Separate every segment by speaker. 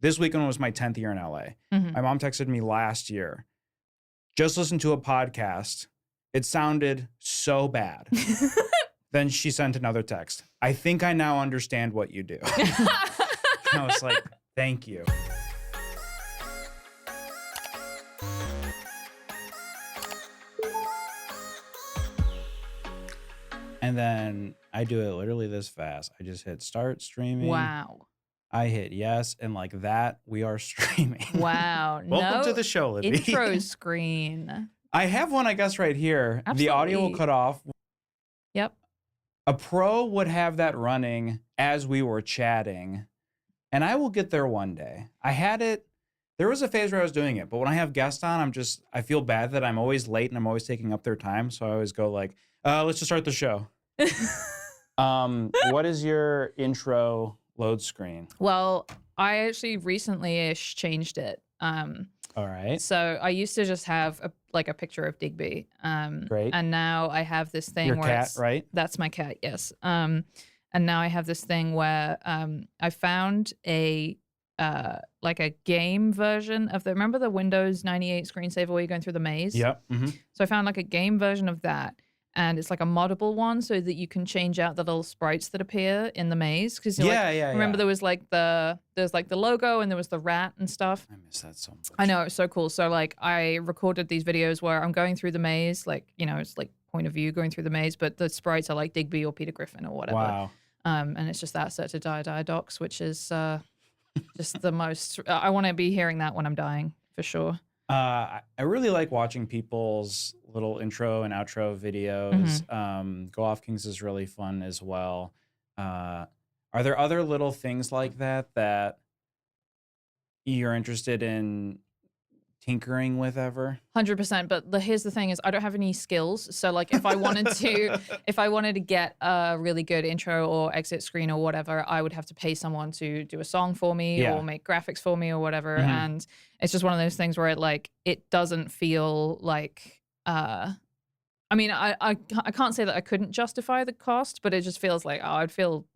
Speaker 1: this weekend was my 10th year in LA.
Speaker 2: Mhm.
Speaker 1: My mom texted me last year, just listened to a podcast. It sounded so bad. Then she sent another text. I think I now understand what you do. I was like, thank you. And then I do it literally this fast. I just hit start streaming.
Speaker 2: Wow.
Speaker 1: I hit yes. And like that, we are streaming.
Speaker 2: Wow.
Speaker 1: Welcome to the show, Libby.
Speaker 2: Intro screen.
Speaker 1: I have one, I guess, right here.
Speaker 2: Absolutely.
Speaker 1: The audio will cut off.
Speaker 2: Yep.
Speaker 1: A pro would have that running as we were chatting. And I will get there one day. I had it. There was a phase where I was doing it. But when I have guests on, I feel bad that I'm always late and I'm always taking up their time. So I always go like, let's just start the show. What is your intro load screen?
Speaker 2: Well, I actually recently-ish changed it.
Speaker 1: All right.
Speaker 2: So I used to just have a picture of Digby.
Speaker 1: Great.
Speaker 2: And now I have this thing
Speaker 1: Your
Speaker 2: where
Speaker 1: cat, right?
Speaker 2: That's my cat, yes. And now I have this thing where I found a game version of remember the Windows 98 screensaver where you're going through the maze?
Speaker 1: Yep. Mm-hmm.
Speaker 2: So I found like a game version of that. And it's like a moddable one so that you can change out the little sprites that appear in the maze. Because remember there was like the logo and there was the rat and stuff.
Speaker 1: I miss that so much.
Speaker 2: I know, it was so cool. So like I recorded these videos where I'm going through the maze, like, it's like point of view going through the maze, but the sprites are like Digby or Peter Griffin or whatever.
Speaker 1: Wow.
Speaker 2: And it's just that set to die docs, which is just the most. I want to be hearing that when I'm dying for sure.
Speaker 1: I really like watching people's little intro and outro videos. Go Off Kings is really fun as well. Are there other little things like that you're interested in tinkering with ever?
Speaker 2: 100%. But here's the thing: is I don't have any skills. So like, if I wanted to get a really good intro or exit screen or whatever, I would have to pay someone to do a song for me or make graphics for me or whatever. And it's just one of those things where it doesn't feel like. I mean, I can't say that I couldn't justify the cost, but it just feels like I'd feel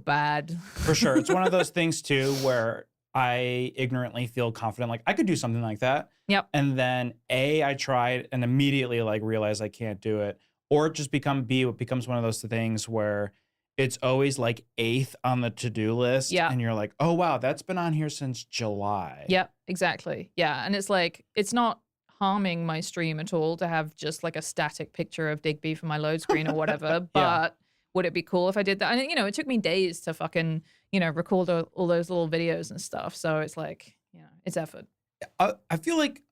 Speaker 2: bad.
Speaker 1: For sure, it's one of those things too where I ignorantly feel confident, like I could do something like that.
Speaker 2: Yep.
Speaker 1: And then I tried and immediately realized I can't do it. Or it just it becomes one of those things where it's always like 8th on the to-do list.
Speaker 2: Yeah.
Speaker 1: And you're like, oh wow, that's been on here since July.
Speaker 2: Yep, exactly. Yeah. And it's like, it's not harming my stream at all to have just like a static picture of Digby for my load screen or whatever. But would it be cool if I did that? And it took me days to fucking, record all those little videos and stuff. So it's like, it's effort.
Speaker 1: I feel like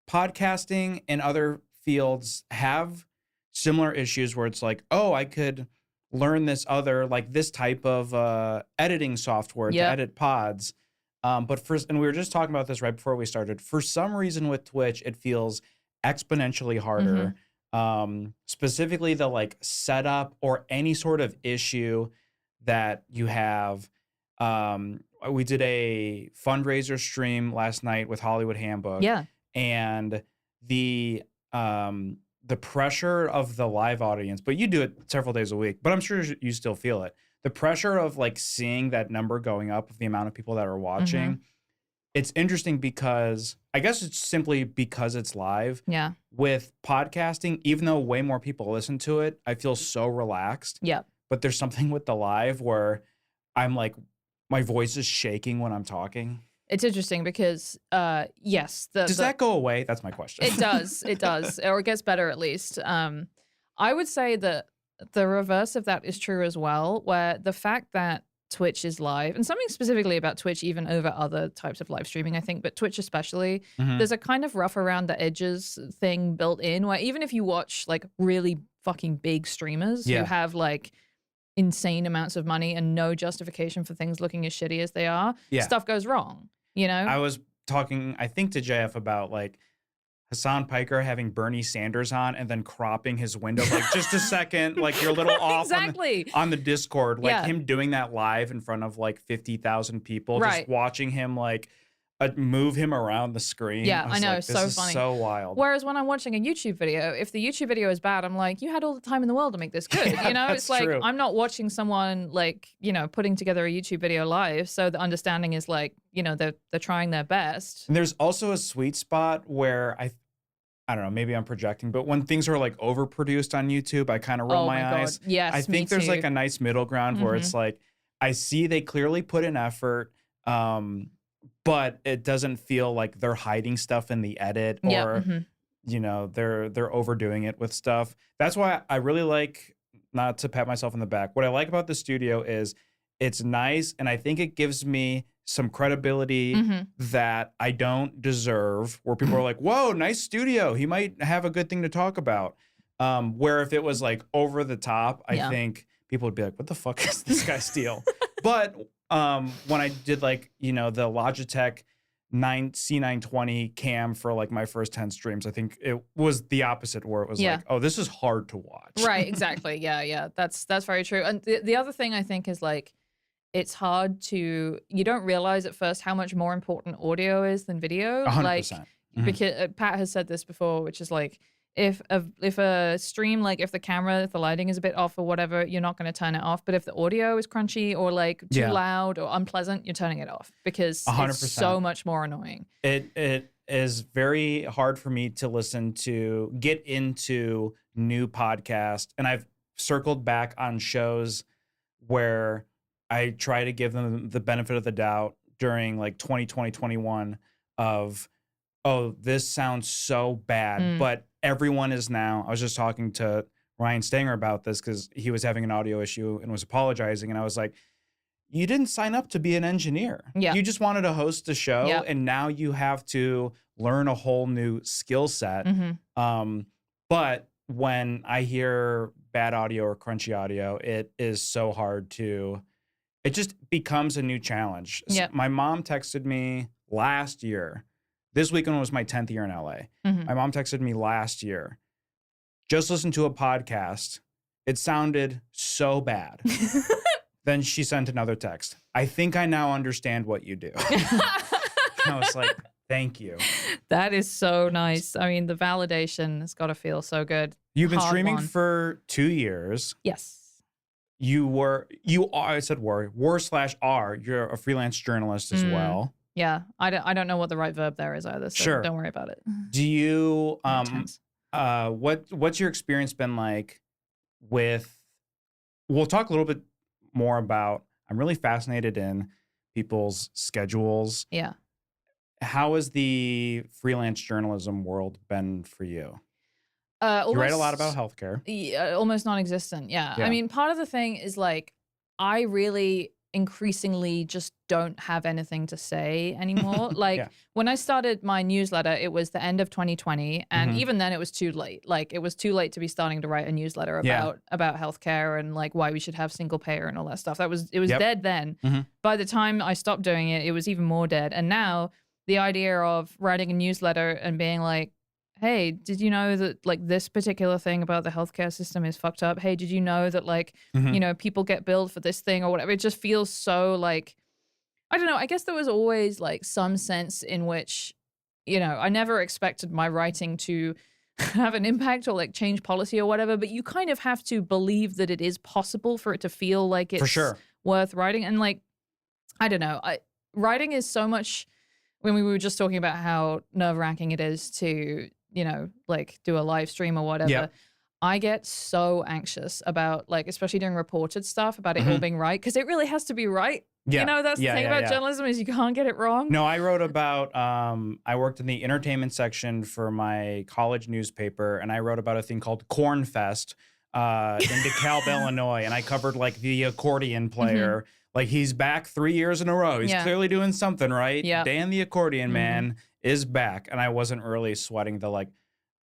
Speaker 1: podcasting and other fields have similar issues where it's like, oh, I could learn this type of editing software to edit pods. And we were just talking about this right before we started. For some reason with Twitch, it feels exponentially harder. Specifically the setup or any sort of issue that you have. We did a fundraiser stream last night with Hollywood Handbook. Yeah. And the pressure of the live audience, but you do it several days a week, but I'm sure you still feel it. The pressure of seeing that number going up of the amount of people that are watching. It's interesting because I guess it's simply because it's live. Yeah. With podcasting, even though way more people listen to it, I feel so relaxed. Yeah. But there's something with the live where I'm like, my voice is shaking when I'm talking.
Speaker 2: It's interesting because, yes.
Speaker 1: Does that go away? That's my question.
Speaker 2: It does. It does. Or it gets better at least. I would say that the reverse of that is true as well, where the fact that Twitch is live, and something specifically about Twitch, even over other types of live streaming, I think, but Twitch especially, there's a kind of rough around the edges thing built in where even if you watch really fucking big streamers who have insane amounts of money and no justification for things looking as shitty as they are, stuff goes wrong, I
Speaker 1: was talking, I think, to JF about Hassan Piker having Bernie Sanders on and then cropping his window just a second, you're a little off on the Discord, him doing that live in front of 50,000 people, just watching him move him around the screen.
Speaker 2: Yeah, I know,
Speaker 1: like,
Speaker 2: so
Speaker 1: this is
Speaker 2: funny.
Speaker 1: so wild.
Speaker 2: Whereas when I'm watching a YouTube video, if the YouTube video is bad, I'm like, you had all the time in the world to make this good.
Speaker 1: Yeah,
Speaker 2: You know,
Speaker 1: that's
Speaker 2: it's like
Speaker 1: true.
Speaker 2: I'm not watching someone like, putting together a YouTube video live. So the understanding is like, they're trying their best.
Speaker 1: And there's also a sweet spot where I don't know, maybe I'm projecting, but when things are like overproduced on YouTube, I kind of roll my eyes.
Speaker 2: God. Yes,
Speaker 1: I think there's like a nice middle ground where it's like, I see they clearly put in effort, but it doesn't feel like they're hiding stuff in the edit or, they're overdoing it with stuff. That's why I really like, not to pat myself on the back, what I like about the studio is it's nice, and I think it gives me some credibility that I don't deserve, where people are like, whoa, nice studio. He might have a good thing to talk about. Where if it was like over the top, I think people would be like, what the fuck is this guy's deal? But when I did like, the Logitech C920 cam for like my first 10 streams, I think it was the opposite, where it was like, oh, this is hard to watch.
Speaker 2: Right, exactly. Yeah. That's very true. And the other thing I think is like, it's hard you don't realize at first how much more important audio is than video.
Speaker 1: 100%.
Speaker 2: Like, because Pat has said this before, which is like, if a stream, like if the lighting is a bit off or whatever, you're not going to turn it off. But if the audio is crunchy or like too loud or unpleasant, you're turning it off because 100%. It's so much more annoying.
Speaker 1: It is very hard for me to get into new podcasts. And I've circled back on shows where I try to give them the benefit of the doubt during like 2020, 21 of, oh, this sounds so bad. But everyone is now, I was just talking to Ryan Stanger about this because he was having an audio issue and was apologizing. And I was like, you didn't sign up to be an engineer.
Speaker 2: Yeah.
Speaker 1: You just wanted to host a show.
Speaker 2: Yeah.
Speaker 1: And now you have to learn a whole new skill set. But when I hear bad audio or crunchy audio, it is so hard it just becomes a new challenge.
Speaker 2: Yeah.
Speaker 1: My mom texted me last year. This weekend was my 10th year in LA. My mom texted me last year. Just listen to a podcast. It sounded so bad. Then she sent another text. I think I now understand what you do. I was like, thank you.
Speaker 2: That is so nice. I mean, the validation has got to feel so good.
Speaker 1: You've been streaming for 2 years.
Speaker 2: Yes.
Speaker 1: Were/are, you're a freelance journalist as well.
Speaker 2: Yeah. I don't know what the right verb there is either, so don't worry about it.
Speaker 1: Do you, what's your experience been like with, we'll talk a little bit more about, I'm really fascinated in people's schedules.
Speaker 2: Yeah.
Speaker 1: How has the freelance journalism world been for you? You write a lot about healthcare.
Speaker 2: Almost non-existent. Yeah. I mean, part of the thing is like, I really increasingly just don't have anything to say anymore. Like when I started my newsletter, it was the end of 2020. And even then it was too late. Like it was too late to be starting to write a newsletter about healthcare and like why we should have single payer and all that stuff. It was dead then. By the time I stopped doing it, it was even more dead. And now the idea of writing a newsletter and being like, hey, did you know that like this particular thing about the healthcare system is fucked up? Hey, did you know that like, people get billed for this thing or whatever? It just feels so like, I don't know. I guess there was always like some sense in which, I never expected my writing to have an impact or like change policy or whatever, but you kind of have to believe that it is possible for it to feel like it's worth writing. And like, I don't know, writing is so much, when we were just talking about how nerve-wracking it is to, like do a live stream or whatever. I get so anxious about like, especially doing reported stuff, about it all being right. Cause it really has to be right. That's the thing about journalism is you can't get it wrong.
Speaker 1: No, I wrote about, I worked in the entertainment section for my college newspaper, and I wrote about a thing called Corn Fest in DeKalb, Illinois. And I covered like the accordion player. Like he's back 3 years in a row. He's clearly doing something right. Dan the accordion man is back. And I wasn't really sweating the like,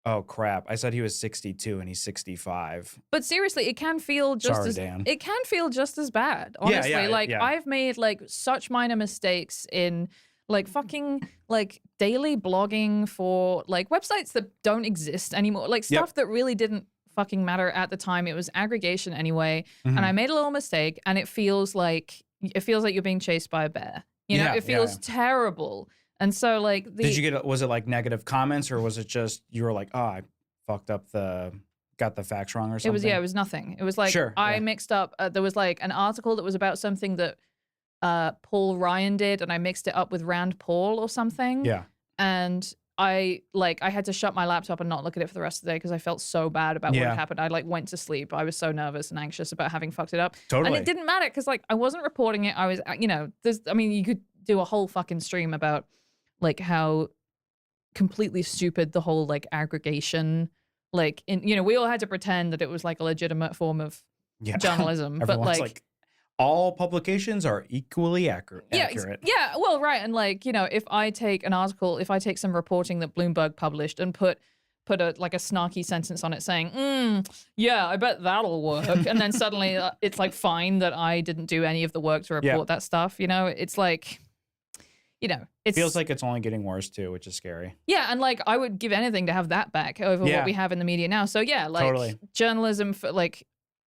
Speaker 1: oh crap. I said he was 62 and he's 65.
Speaker 2: But seriously, it can feel just it can feel just as bad. Honestly. I've made like such minor mistakes in like fucking like daily blogging for like websites that don't exist anymore. Like stuff that really didn't fucking matter at the time. It was aggregation anyway. And I made a little mistake and it feels like you're being chased by a bear. It feels terrible. And so like
Speaker 1: Did you get, was it like negative comments, or was it just, you were like, oh, I fucked up got the facts wrong or something?
Speaker 2: it was nothing. It was like,
Speaker 1: Sure,
Speaker 2: I mixed up, there was like an article that was about something that Paul Ryan did, and I mixed it up with Rand Paul or something.
Speaker 1: Yeah.
Speaker 2: And I had to shut my laptop and not look at it for the rest of the day because I felt so bad about what had happened. I like went to sleep. I was so nervous and anxious about having fucked it up.
Speaker 1: Totally.
Speaker 2: And it didn't matter because like I wasn't reporting it. I was, you could do a whole fucking stream about like how completely stupid the whole like aggregation, like we all had to pretend that it was like a legitimate form of journalism. But like
Speaker 1: all publications are equally accurate.
Speaker 2: Yeah, well, right. And like, if I take an article, if I take some reporting that Bloomberg published and put a like a snarky sentence on it saying, yeah, I bet that'll work. And then suddenly it's like fine that I didn't do any of the work to report that stuff. It's like, it
Speaker 1: feels like it's only getting worse too, which is scary.
Speaker 2: Yeah, and like I would give anything to have that back over what we have in the media now. So yeah, like journalism for like,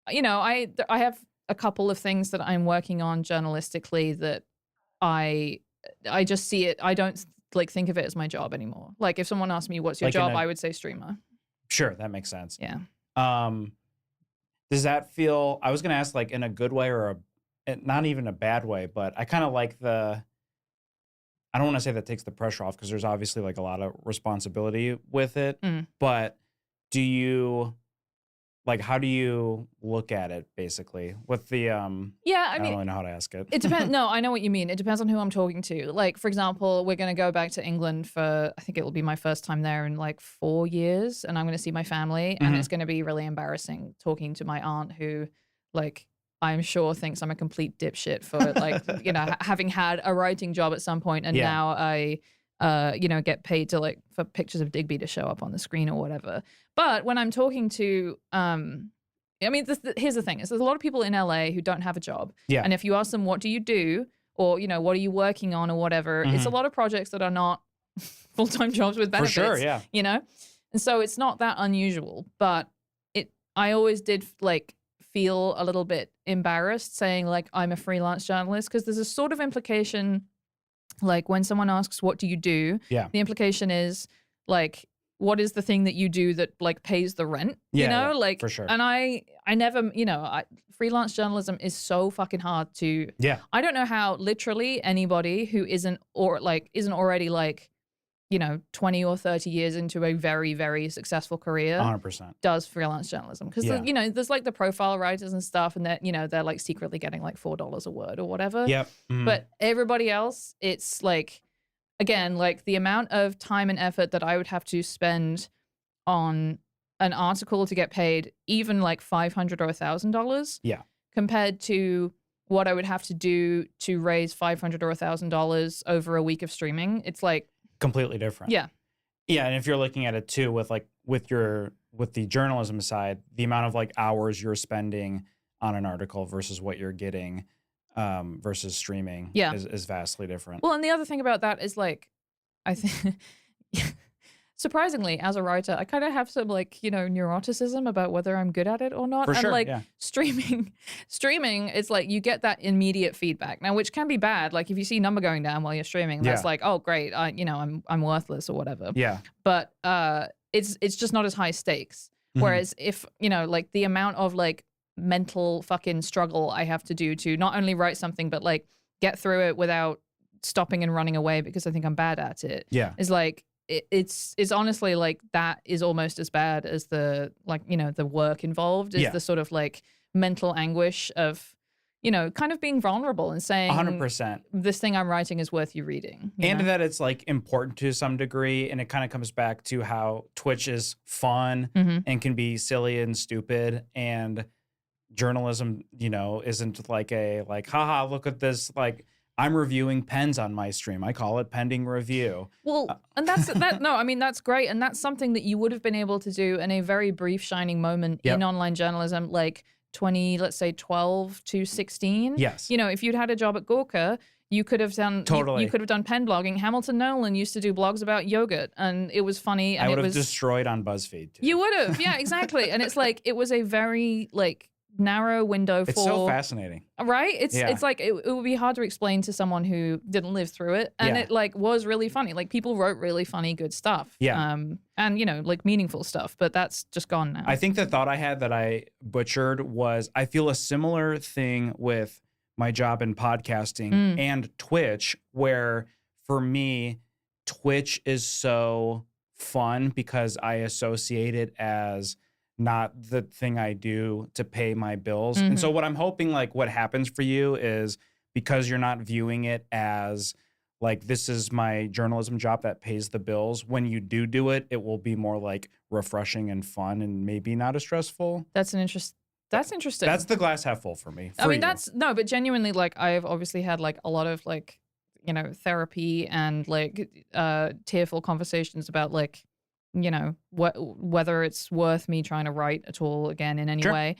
Speaker 2: I have a couple of things that I'm working on journalistically that I just see it. I don't like think of it as my job anymore. Like if someone asked me what's your job, I would say streamer.
Speaker 1: Sure, that makes sense.
Speaker 2: Yeah.
Speaker 1: Does that feel, I was going to ask like in a good way or not even a bad way, but I kind of like I don't want to say that takes the pressure off because there's obviously like a lot of responsibility with it, but how do you look at it basically with the, I don't really know how to ask it.
Speaker 2: It depends. No, I know what you mean. It depends on who I'm talking to. Like, for example, we're going to go back to England for, I think it will be my first time there in like 4 years, and I'm going to see my family, and it's going to be really embarrassing talking to my aunt who, like, I'm sure thinks I'm a complete dipshit for like, having had a writing job at some point, and now I get paid to like for pictures of Digby to show up on the screen or whatever. But when I'm talking to, here's the thing: is there's a lot of people in LA who don't have a job, and if you ask them what do you do, or what are you working on, or whatever, it's a lot of projects that are not full-time jobs with benefits.
Speaker 1: For sure, yeah.
Speaker 2: And so it's not that unusual, but I always did like feel a little bit embarrassed saying like I'm a freelance journalist because there's a sort of implication. Like when someone asks, what do you do? Yeah. The implication is like, what is the thing that you do that like pays the rent? Like
Speaker 1: for sure.
Speaker 2: And I never, freelance journalism is so fucking hard to, I don't know how literally anybody who isn't already like, 20 or 30 years into a very, very successful career
Speaker 1: 100%
Speaker 2: does freelance journalism. Because, there's like the profile writers and stuff and that, they're like secretly getting like $4 a word or whatever.
Speaker 1: Yep. Mm-hmm.
Speaker 2: But everybody else, it's like, again, like the amount of time and effort that I would have to spend on an article to get paid even like $500 or $1,000.
Speaker 1: Yeah.
Speaker 2: Compared to what I would have to do to raise $500 or $1,000 over a week of streaming. It's like,
Speaker 1: completely different.
Speaker 2: Yeah.
Speaker 1: Yeah, and if you're looking at it too with the journalism side, the amount of like hours you're spending on an article versus what you're getting versus streaming is vastly different.
Speaker 2: Well, and the other thing about that is like I think surprisingly, as a writer, I kind of have some like, neuroticism about whether I'm good at it or not.
Speaker 1: For
Speaker 2: and
Speaker 1: sure,
Speaker 2: like streaming, it's like you get that immediate feedback now, which can be bad. Like if you see number going down while you're streaming, that's like, oh great, I'm worthless or whatever.
Speaker 1: Yeah.
Speaker 2: But it's just not as high stakes. Whereas if, like the amount of like mental fucking struggle I have to do to not only write something, but like get through it without stopping and running away because I think I'm bad at it.
Speaker 1: Yeah.
Speaker 2: Is like, it's honestly like that is almost as bad as the like the work involved is the sort of like mental anguish of kind of being vulnerable and saying
Speaker 1: 100%
Speaker 2: this thing I'm writing is worth you reading
Speaker 1: and that it's like important to some degree, and it kind of comes back to how Twitch is fun and can be silly and stupid, and journalism isn't like a like haha look at this like I'm reviewing pens on my stream. I call it pending review.
Speaker 2: Well, and that's great. And that's something that you would have been able to do in a very brief shining moment in online journalism, like 2012 to 16.
Speaker 1: Yes.
Speaker 2: If you'd had a job at Gawker, you could have done you could have done pen blogging. Hamilton Nolan used to do blogs about yogurt, and it was funny. And
Speaker 1: I would have destroyed on BuzzFeed too.
Speaker 2: You would have, yeah, exactly. And it's like it was a very like narrow window
Speaker 1: It's so fascinating.
Speaker 2: Right? It's like it would be hard to explain to someone who didn't live through it. And it like was really funny. Like people wrote really funny, good stuff.
Speaker 1: Yeah.
Speaker 2: And you know, like meaningful stuff, but that's just gone now.
Speaker 1: I think the thought I had that I butchered was I feel a similar thing with my job in podcasting and Twitch, where for me, Twitch is so fun because I associate it as not the thing I do to pay my bills. And so what I'm hoping, like what happens for you is because you're not viewing it as like, this is my journalism job that pays the bills. When you do it, it will be more like refreshing and fun and maybe not as stressful.
Speaker 2: That's interesting.
Speaker 1: That's the glass half full for me.
Speaker 2: I mean, but genuinely, like I've obviously had like a lot of like, you know, therapy and like tearful conversations about like, you know, whether it's worth me trying to write at all again in any way.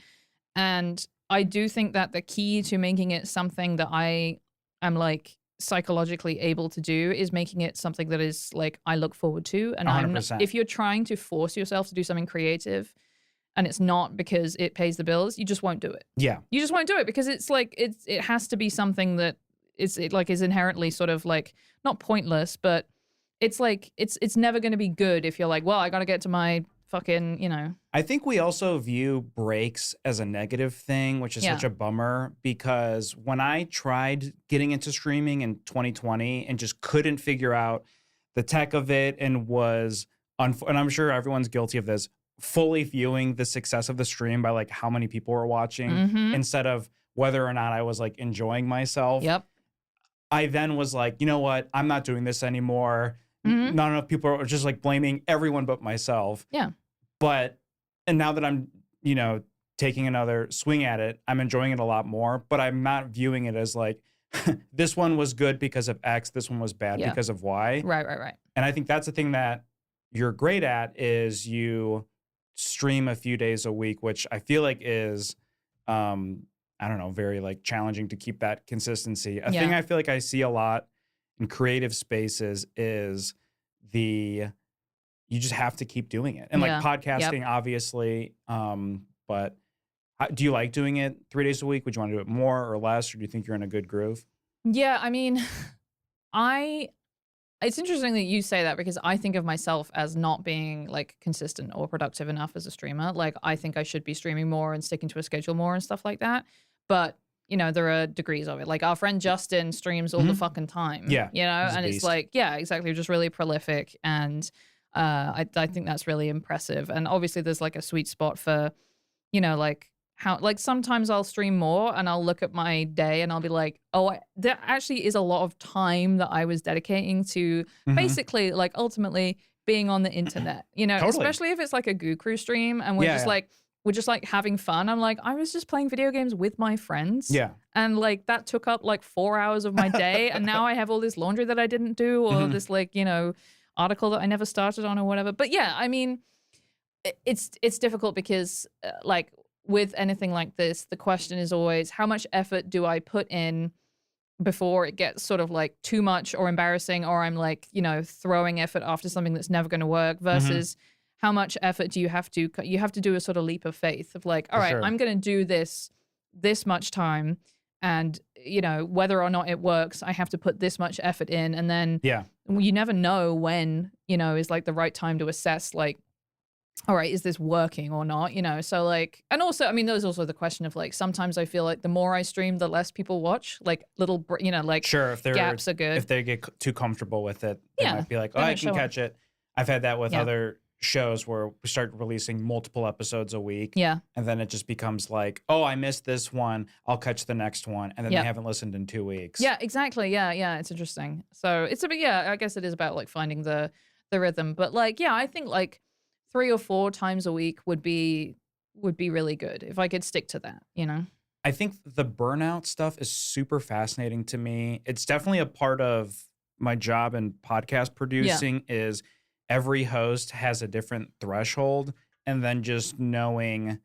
Speaker 2: And I do think that the key to making it something that I am like psychologically able to do is making it something that is like I look forward to. And
Speaker 1: 100%.
Speaker 2: If you're trying to force yourself to do something creative and it's not because it pays the bills, you just won't do it.
Speaker 1: Yeah.
Speaker 2: You just won't do it because it's like it has to be something that is inherently sort of like not pointless, but it's like it's never going to be good if you're like, well, I got to get to my fucking, you know.
Speaker 1: I think we also view breaks as a negative thing, which is such a bummer, because when I tried getting into streaming in 2020 and just couldn't figure out the tech of it and was, and I'm sure everyone's guilty of this, fully viewing the success of the stream by like how many people were watching instead of whether or not I was like enjoying myself.
Speaker 2: Yep.
Speaker 1: I then was like, you know what? I'm not doing this anymore. Not enough people are just like blaming everyone but myself.
Speaker 2: Yeah.
Speaker 1: And now that I'm, you know, taking another swing at it, I'm enjoying it a lot more, but I'm not viewing it as like, this one was good because of X, this one was bad because of Y.
Speaker 2: Right.
Speaker 1: And I think that's the thing that you're great at is you stream a few days a week, which I feel like is, I don't know, very like challenging to keep that consistency. A thing I feel like I see a lot in creative spaces is you just have to keep doing it. And like podcasting, obviously, but do you like doing it 3 days a week? Would you want to do it more or less? Or do you think you're in a good groove?
Speaker 2: Yeah, I mean, it's interesting that you say that because I think of myself as not being like consistent or productive enough as a streamer. Like I think I should be streaming more and sticking to a schedule more and stuff like that. But you know, there are degrees of it. Like our friend Justin streams all the fucking time.
Speaker 1: Yeah.
Speaker 2: You know, and it's like, yeah, exactly. Just really prolific. And I think that's really impressive. And obviously there's like a sweet spot for, you know, like how, like sometimes I'll stream more and I'll look at my day and I'll be like, oh, there actually is a lot of time that I was dedicating to basically like ultimately being on the internet, you know, especially if it's like a Goo Crew stream and we're just like having fun. I'm like, I was just playing video games with my friends.
Speaker 1: Yeah.
Speaker 2: And like that took up like 4 hours of my day. And now I have all this laundry that I didn't do or this like, you know, article that I never started on or whatever. But yeah, I mean, it's difficult because like with anything like this, the question is always how much effort do I put in before it gets sort of like too much or embarrassing or I'm like, you know, throwing effort after something that's never going to work versus how much effort do you have to do a sort of leap of faith of like, all right, I'm going to do this much time and, you know, whether or not it works, I have to put this much effort in. And then you never know when, you know, is like the right time to assess like, all right, is this working or not? You know, so like, and also, I mean, there's also the question of like, sometimes I feel like the more I stream, the less people watch, like little, you know, like
Speaker 1: if
Speaker 2: gaps are good.
Speaker 1: If they get too comfortable with it, they might be like, oh, I can catch it. I've had that with other shows where we start releasing multiple episodes a week.
Speaker 2: Yeah.
Speaker 1: And then it just becomes like, oh, I missed this one. I'll catch the next one. And then they haven't listened in 2 weeks.
Speaker 2: Yeah, exactly. Yeah. It's interesting. So it's a bit, I guess it is about like finding the rhythm. But like, yeah, I think like 3 or 4 times a week would be really good if I could stick to that, you know?
Speaker 1: I think the burnout stuff is super fascinating to me. It's definitely a part of my job in podcast producing is every host has a different threshold, and then just knowing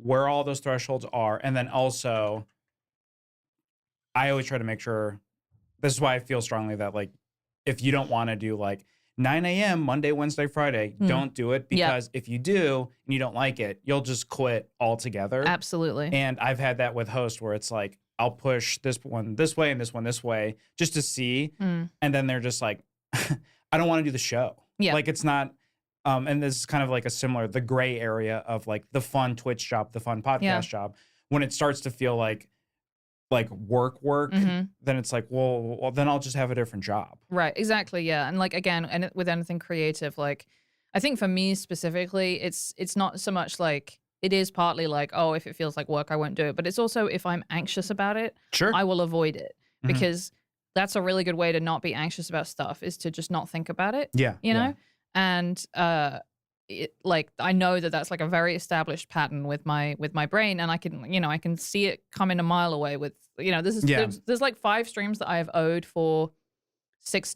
Speaker 1: where all those thresholds are. And then also, I always try to make sure, this is why I feel strongly that like, if you don't want to do like 9 a.m. Monday, Wednesday, Friday. Don't do it because if you do and you don't like it, you'll just quit altogether.
Speaker 2: Absolutely.
Speaker 1: And I've had that with hosts where it's like, I'll push this one this way and this one this way just to see. And then they're just like, I don't want to do the show.
Speaker 2: Yeah.
Speaker 1: Like it's not, and this is kind of like the gray area of like the fun Twitch job, the fun podcast job. When it starts to feel like work, then it's like, well, then I'll just have a different job.
Speaker 2: Right, exactly, yeah. And like, again, and with anything creative, like, I think for me specifically, it's not so much like, it is partly like, oh, if it feels like work, I won't do it. But it's also if I'm anxious about it, I will avoid it because that's a really good way to not be anxious about stuff is to just not think about it.
Speaker 1: Yeah.
Speaker 2: You know? And like I know that that's like a very established pattern with my brain, and I can see it coming a mile away with there's like 5 streams that I have owed for 6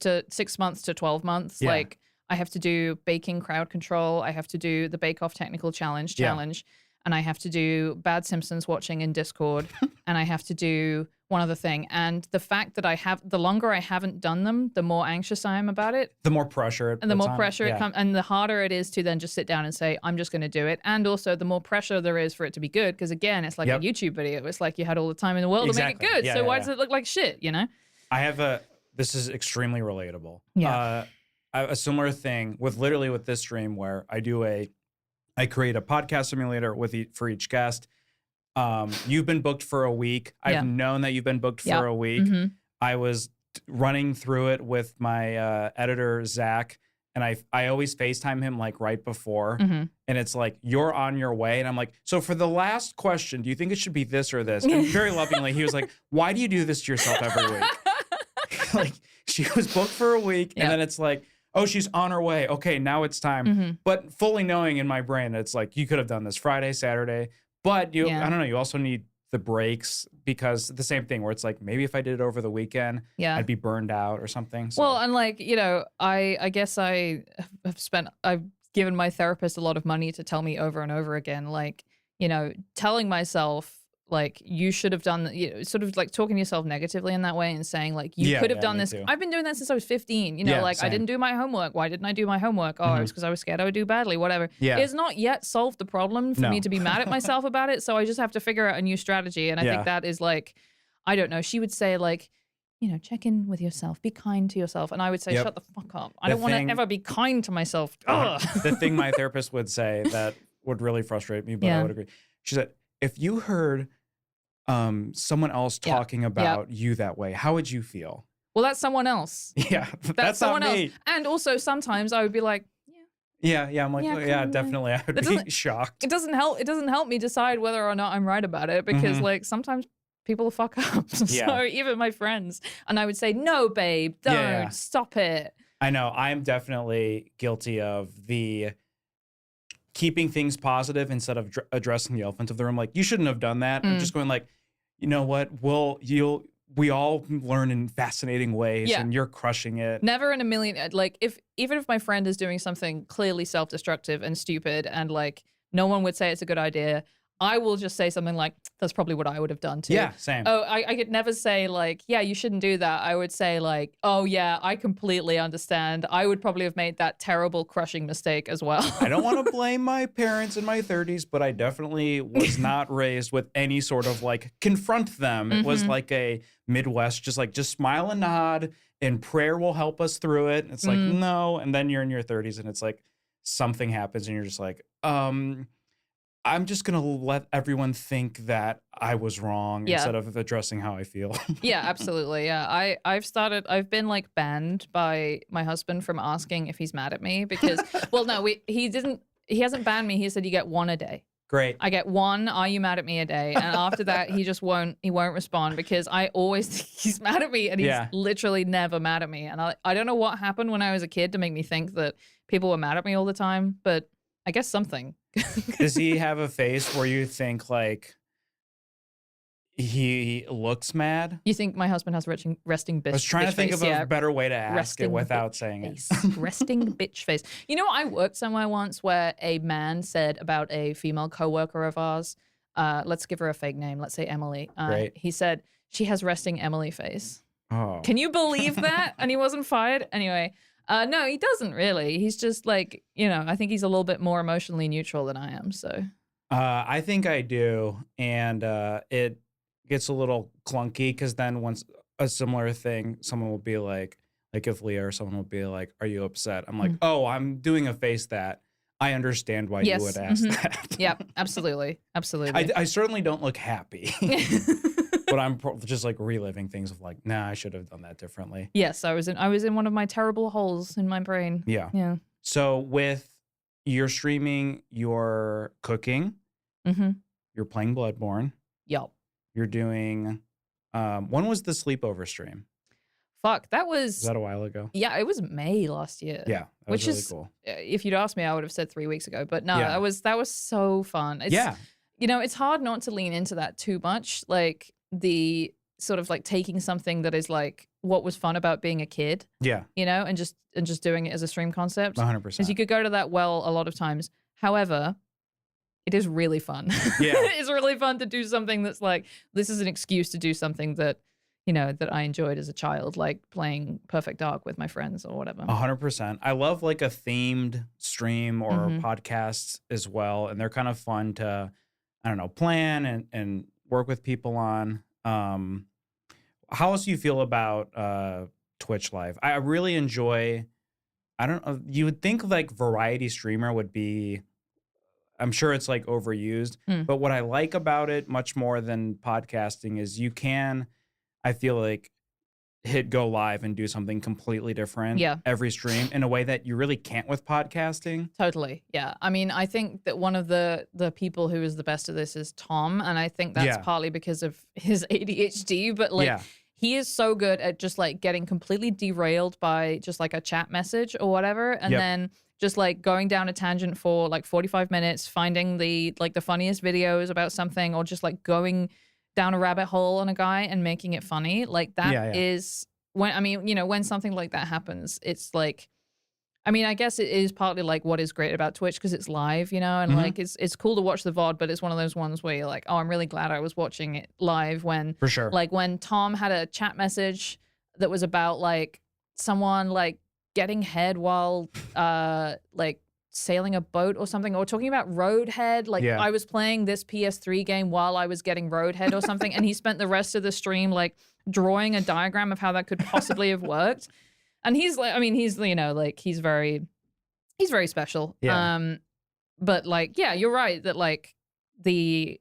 Speaker 2: months to 12 months. Like I have to do baking crowd control, I have to do the Bake Off technical challenge, and I have to do Bad Simpsons watching in Discord, and I have to do one other thing. And the fact that the longer I haven't done them, the more anxious I am about it.
Speaker 1: The more pressure
Speaker 2: it comes, and the harder it is to then just sit down and say, I'm just going to do it. And also the more pressure there is for it to be good. Because again, it's like a YouTube video. It's like you had all the time in the world to make it good. So why does it look like shit, you know?
Speaker 1: This is extremely relatable.
Speaker 2: Yeah.
Speaker 1: I have a similar thing with this stream where I create a podcast simulator for each guest. You've been booked for a week. I've known that you've been booked for a week. I was running through it with my editor, Zach, and I always FaceTime him like right before. And it's like, you're on your way. And I'm like, so for the last question, do you think it should be this or this? And very lovingly, he was like, why do you do this to yourself every week? Like she was booked for a week and then it's like, oh, she's on her way. Okay, now it's time. But fully knowing in my brain, it's like, you could have done this Friday, Saturday. But I don't know, you also need the breaks because the same thing where it's like, maybe if I did it over the weekend, I'd be burned out or something. So.
Speaker 2: Well, and like, I guess I've given my therapist a lot of money to tell me over and over again, like, telling myself, like, you should have done, sort of like talking to yourself negatively in that way and saying, like, you could have done this. Too. I've been doing that since I was 15. Like, same. I didn't do my homework. Why didn't I do my homework? Oh, it was because I was scared I would do badly, whatever. Yeah. It's not yet solved the problem for me to be mad at myself about it. So I just have to figure out a new strategy. And I think that is like, I don't know. She would say, like, check in with yourself. Be kind to yourself. And I would say, shut the fuck up. I don't want to ever be kind to myself.
Speaker 1: The thing my therapist would say that would really frustrate me, but I would agree. She said, if you heard someone else talking about you that way, how would you feel?
Speaker 2: Well, that's someone else.
Speaker 1: Yeah, that's
Speaker 2: someone
Speaker 1: not me.
Speaker 2: else. And also sometimes I would be like,
Speaker 1: yeah, I'm like, definitely. I would be shocked.
Speaker 2: It doesn't help me decide whether or not I'm right about it because like sometimes people fuck up. So even my friends, and I would say, no, babe, don't stop it.
Speaker 1: I know. I'm definitely guilty of the keeping things positive instead of addressing the elephant of the room. Like, you shouldn't have done that. I'm just going like, you know what? We all learn in fascinating ways and you're crushing it.
Speaker 2: Never in a million, like even if my friend is doing something clearly self-destructive and stupid and like no one would say it's a good idea, I will just say something like, that's probably what I would have done too.
Speaker 1: Yeah, same.
Speaker 2: Oh, I could never say like, yeah, you shouldn't do that. I would say like, oh yeah, I completely understand. I would probably have made that terrible crushing mistake as well.
Speaker 1: I don't want to blame my parents in my 30s, but I definitely was not raised with any sort of like confront them. It was like a Midwest, just smile and nod and prayer will help us through it. It's like, no. And then you're in your 30s and it's like something happens and you're just like, I'm just going to let everyone think that I was wrong instead of addressing how I feel.
Speaker 2: Yeah, absolutely. Yeah. I've been like banned by my husband from asking if he's mad at me because, well, no, he hasn't banned me. He said you get 1 a day.
Speaker 1: Great.
Speaker 2: I get 1, are you mad at me a day? And after that, he won't respond because I always think he's mad at me and he's literally never mad at me. And I don't know what happened when I was a kid to make me think that people were mad at me all the time, but I guess something.
Speaker 1: Does he have a face where you think like he looks mad?
Speaker 2: You think my husband has resting bitch face?
Speaker 1: I was trying to think of a better way to ask it without saying it.
Speaker 2: Resting bitch face. You know, I worked somewhere once where a man said about a female coworker of ours, let's give her a fake name, let's say Emily.
Speaker 1: Great.
Speaker 2: He said, she has resting Emily face.
Speaker 1: Oh.
Speaker 2: Can you believe that? And he wasn't fired? Anyway, No, he doesn't really. He's just like, I think he's a little bit more emotionally neutral than I am. So
Speaker 1: I think I do, and it gets a little clunky because then once a similar thing, someone will be like if Leah or someone will be like, "Are you upset?" I'm like, "Oh, I'm doing a face that I understand why you would ask that."
Speaker 2: Yep, absolutely, absolutely.
Speaker 1: I certainly don't look happy, but I'm just like reliving things of like, nah, I should have done that differently.
Speaker 2: Yes, I was in one of my terrible holes in my brain.
Speaker 1: Yeah. So with your streaming, you're cooking, you're playing Bloodborne.
Speaker 2: Yup.
Speaker 1: You're doing. When was the sleepover stream?
Speaker 2: Fuck, that was
Speaker 1: that a while ago?
Speaker 2: Yeah, it was May last year.
Speaker 1: Yeah, that was really cool.
Speaker 2: If you'd asked me, I would have said 3 weeks ago. But no,
Speaker 1: Yeah.
Speaker 2: that was so fun. It's, it's hard not to lean into that too much. Like the sort of like taking something that is like what was fun about being a kid.
Speaker 1: Yeah.
Speaker 2: And just doing it as a stream concept.
Speaker 1: 100%.
Speaker 2: Because you could go to that well a lot of times. However, it is really fun.
Speaker 1: Yeah.
Speaker 2: It's really fun to do something that's like, this is an excuse to do something that, that I enjoyed as a child, like playing Perfect Dark with my friends or whatever.
Speaker 1: 100%. I love like a themed stream or podcasts as well. And they're kind of fun to, I don't know, plan and work with people on. How else do you feel about Twitch Live? I really enjoy, I don't know, you would think like variety streamer would be, I'm sure it's like overused, but what I like about it much more than podcasting is you can, I feel like, hit go live and do something completely different every stream in a way that you really can't with podcasting.
Speaker 2: Totally. Yeah. I mean, I think that one of the people who is the best at this is Tom. And I think that's partly because of his ADHD, but like he is so good at just like getting completely derailed by just like a chat message or whatever. And then just like going down a tangent for like 45 minutes, finding the funniest videos about something, or just like going down a rabbit hole on a guy and making it funny. Like that is when, I mean, when something like that happens, it's like, I mean, I guess it is partly like what is great about Twitch because it's live, and like it's cool to watch the VOD, but it's one of those ones where you're like, oh, I'm really glad I was watching it live when,
Speaker 1: for sure,
Speaker 2: like when Tom had a chat message that was about like someone like getting head while like sailing a boat or something, or talking about Roadhead. Like I was playing this PS3 game while I was getting Roadhead or something, and he spent the rest of the stream like drawing a diagram of how that could possibly have worked. And he's like, I mean, he's like he's very special.
Speaker 1: Yeah.
Speaker 2: But like, yeah, you're right that like the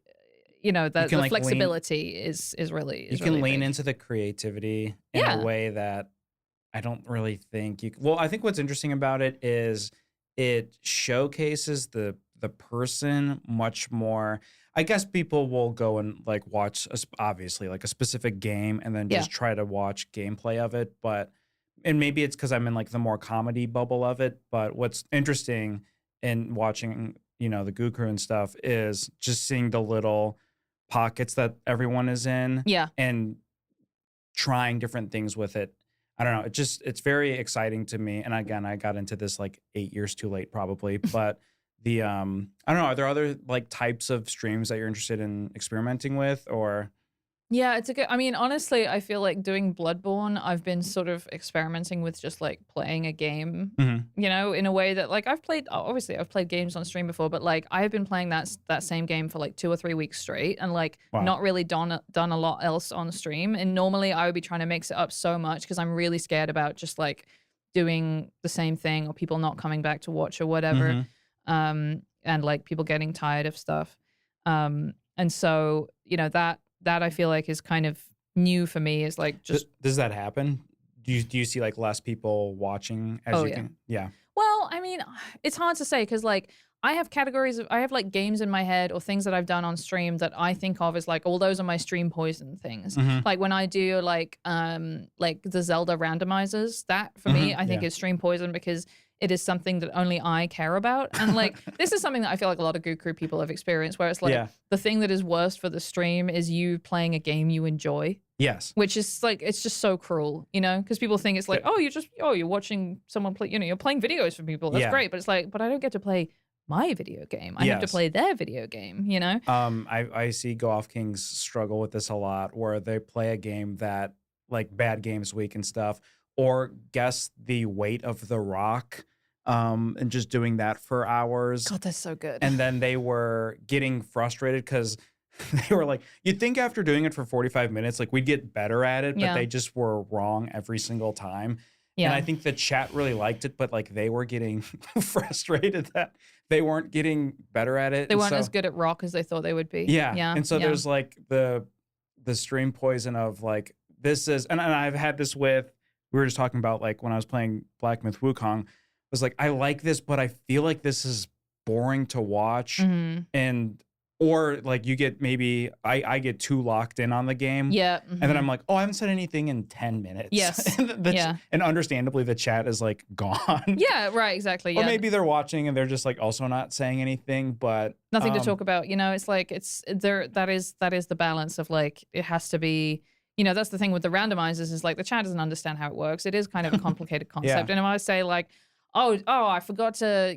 Speaker 2: the
Speaker 1: like
Speaker 2: flexibility is really
Speaker 1: you can lean into the creativity in a way that I don't really think you. Well, I think what's interesting about it is it showcases the person much more. I guess people will go and like watch obviously like a specific game and then just try to watch gameplay of it, and maybe it's because I'm in like the more comedy bubble of it. But what's interesting in watching, the Goo Crew and stuff is just seeing the little pockets that everyone is in, and trying different things with it. I don't know. It's very exciting to me. And again, I got into this like 8 years too late probably, but I don't know. Are there other like types of streams that you're interested in experimenting with, or?
Speaker 2: Yeah, it's a good, I mean, honestly, I feel like doing Bloodborne, I've been sort of experimenting with just like playing a game, in a way that like I've played games on stream before, but like I have been playing that same game for like 2 or 3 weeks straight and like not really done a lot else on stream. And normally I would be trying to mix it up so much because I'm really scared about just like doing the same thing or people not coming back to watch or whatever. And like people getting tired of stuff. And so, that I feel like is kind of new for me is like just.
Speaker 1: Does that happen? Do you see like less people watching as you can? Yeah.
Speaker 2: Well, I mean, it's hard to say because like I have I have like games in my head or things that I've done on stream that I think of as like, all those are my stream poison things. Like when I do like the Zelda randomizers, that for me, I think is stream poison because it is something that only I care about. And like, this is something that I feel like a lot of Goo Crew people have experienced where it's like the thing that is worst for the stream is you playing a game you enjoy.
Speaker 1: Yes.
Speaker 2: Which is like, it's just so cruel, because people think it's like, you're watching someone play, you're playing videos for people. That's great. But it's like, but I don't get to play my video game. I have to play their video game,
Speaker 1: I see Go Off Kings struggle with this a lot where they play a game that like Bad Games Week and stuff, or guess the weight of the rock, and just doing that for hours.
Speaker 2: God, that's so good.
Speaker 1: And then they were getting frustrated because they were like, you'd think after doing it for 45 minutes, like we'd get better at it, but they just were wrong every single time. Yeah. And I think the chat really liked it, but like they were getting frustrated that they weren't getting better at it.
Speaker 2: They weren't as good at rock as they thought they would be.
Speaker 1: Yeah. And so there's like the stream poison of like, this is, and I've had this with, we were just talking about like when I was playing Black Myth Wukong, I was like, I like this, but I feel like this is boring to watch. And, or like you get maybe, I get too locked in on the game.
Speaker 2: Yeah.
Speaker 1: And then I'm like, oh, I haven't said anything in 10 minutes.
Speaker 2: Yes.
Speaker 1: And understandably, the chat is like gone.
Speaker 2: Yeah, right, exactly.
Speaker 1: Or maybe they're watching and they're just like also not saying anything, but.
Speaker 2: Nothing to talk about. You know, it's like, that is the balance of like, it has to be, you know, that's the thing with the randomizers is like the chat doesn't understand how it works. It is kind of a complicated concept. And if I say like, oh, I forgot to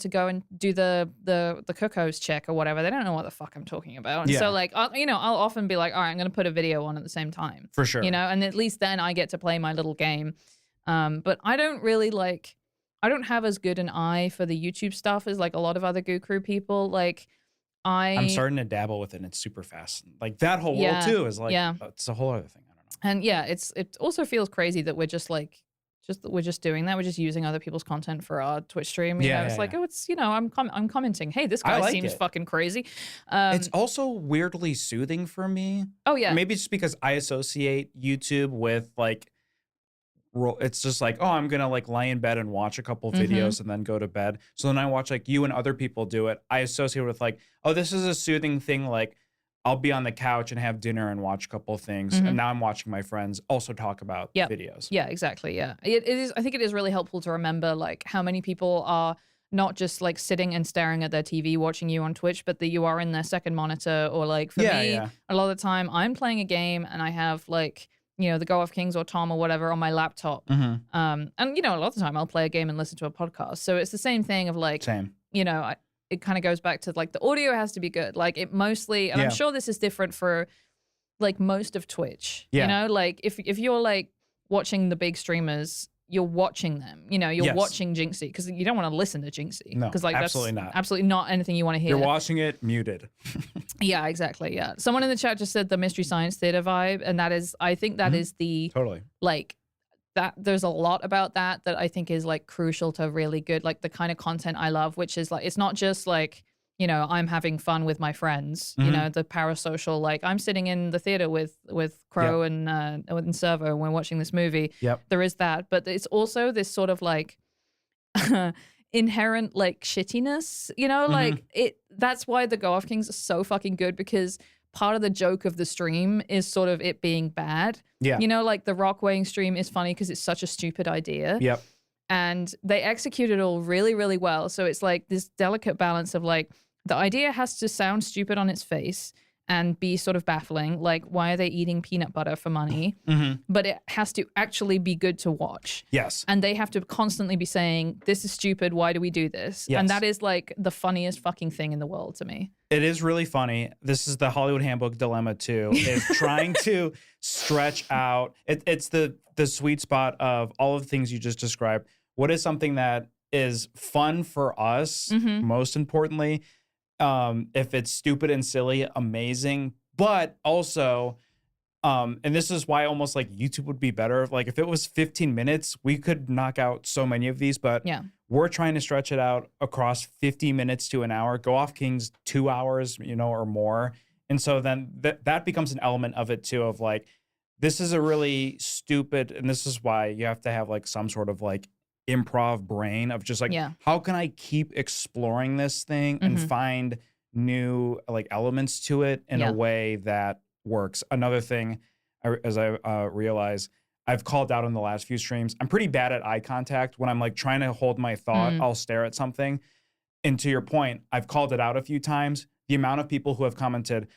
Speaker 2: go and do the Cookos check or whatever. They don't know what the fuck I'm talking about. And so like, I'll often be like, all right, I'm going to put a video on at the same time.
Speaker 1: For sure.
Speaker 2: You know, and at least then I get to play my little game. But I don't really I don't have as good an eye for the YouTube stuff as like a lot of other Goo Crew people. Like I'm
Speaker 1: starting to dabble with it and it's super fast. Like that whole world too is like, it's a whole other thing. I don't know.
Speaker 2: And yeah, it also feels crazy that we're we're just doing that. We're just using other people's content for our Twitch stream. You know, it's like, oh, it's, you know, I'm commenting. Hey, this guy seems fucking crazy.
Speaker 1: It's also weirdly soothing for me.
Speaker 2: Oh yeah.
Speaker 1: Maybe it's just because I associate YouTube with like, it's just like, oh, I'm going to like lay in bed and watch a couple videos and then go to bed. So then I watch like you and other people do it. I associate with like, oh, this is a soothing thing. Like I'll be on the couch and have dinner and watch a couple of things. And now I'm watching my friends also talk about videos.
Speaker 2: Yeah, exactly. Yeah. It is. I think it is really helpful to remember like how many people are not just like sitting and staring at their TV watching you on Twitch, but that you are in their second monitor, or like for me, a lot of the time I'm playing a game and I have like, you know, the Go Off Kings or Tom or whatever on my laptop. And, you know, a lot of the time I'll play a game and listen to a podcast. So it's the same thing of like, you know, it kind of goes back to like the audio has to be good. Like it mostly, and I'm sure this is different for like most of Twitch, you know, like if you're like watching the big streamers, you're watching them, you know, you're watching Jinxie because you don't want to listen to Jinxie.
Speaker 1: No,
Speaker 2: like
Speaker 1: absolutely
Speaker 2: that's
Speaker 1: not.
Speaker 2: Absolutely not anything you want to hear.
Speaker 1: You're watching it muted.
Speaker 2: Yeah, exactly. Yeah. Someone in the chat just said the Mystery Science Theater vibe. And that is, I think that is the, like that there's a lot about that I think is like crucial to really good, like the kind of content I love, which is like, it's not just like, you know, I'm having fun with my friends, you know, the parasocial, like I'm sitting in the theater with Crow and Servo and we're watching this movie. There is that, but it's also this sort of like inherent like shittiness, you know, like that's why the Go Off Kings are so fucking good, because part of the joke of the stream is sort of it being bad. You know, like the rock weighing stream is funny because it's such a stupid idea. And they execute it all really, really well. So it's like this delicate balance of like, the idea has to sound stupid on its face and be sort of baffling. Like, why are they eating peanut butter for money? But it has to actually be good to watch. And they have to constantly be saying, this is stupid. Why do we do this? And that is like the funniest fucking thing in the world to me.
Speaker 1: It is really funny. This is the Hollywood Handbook dilemma too, is trying to stretch out. It's the sweet spot of all of the things you just described. What is something that is fun for us, most importantly, if it's stupid and silly, amazing, but also, and this is why almost like YouTube would be better. Like if it was 15 minutes, we could knock out so many of these, but we're trying to stretch it out across 50 minutes to an hour. Go Off Kings 2 hours, you know, or more. And so then that becomes an element of it too, of like, this is a really stupid, and this is why you have to have like some sort of like improv brain of just like, how can I keep exploring this thing and find new like elements to it in a way that works. Another thing, as I realize, I've called out in the last few streams, I'm pretty bad at eye contact. When I'm like trying to hold my thought, I'll stare at something. And to your point, I've called it out a few times. The amount of people who have commented,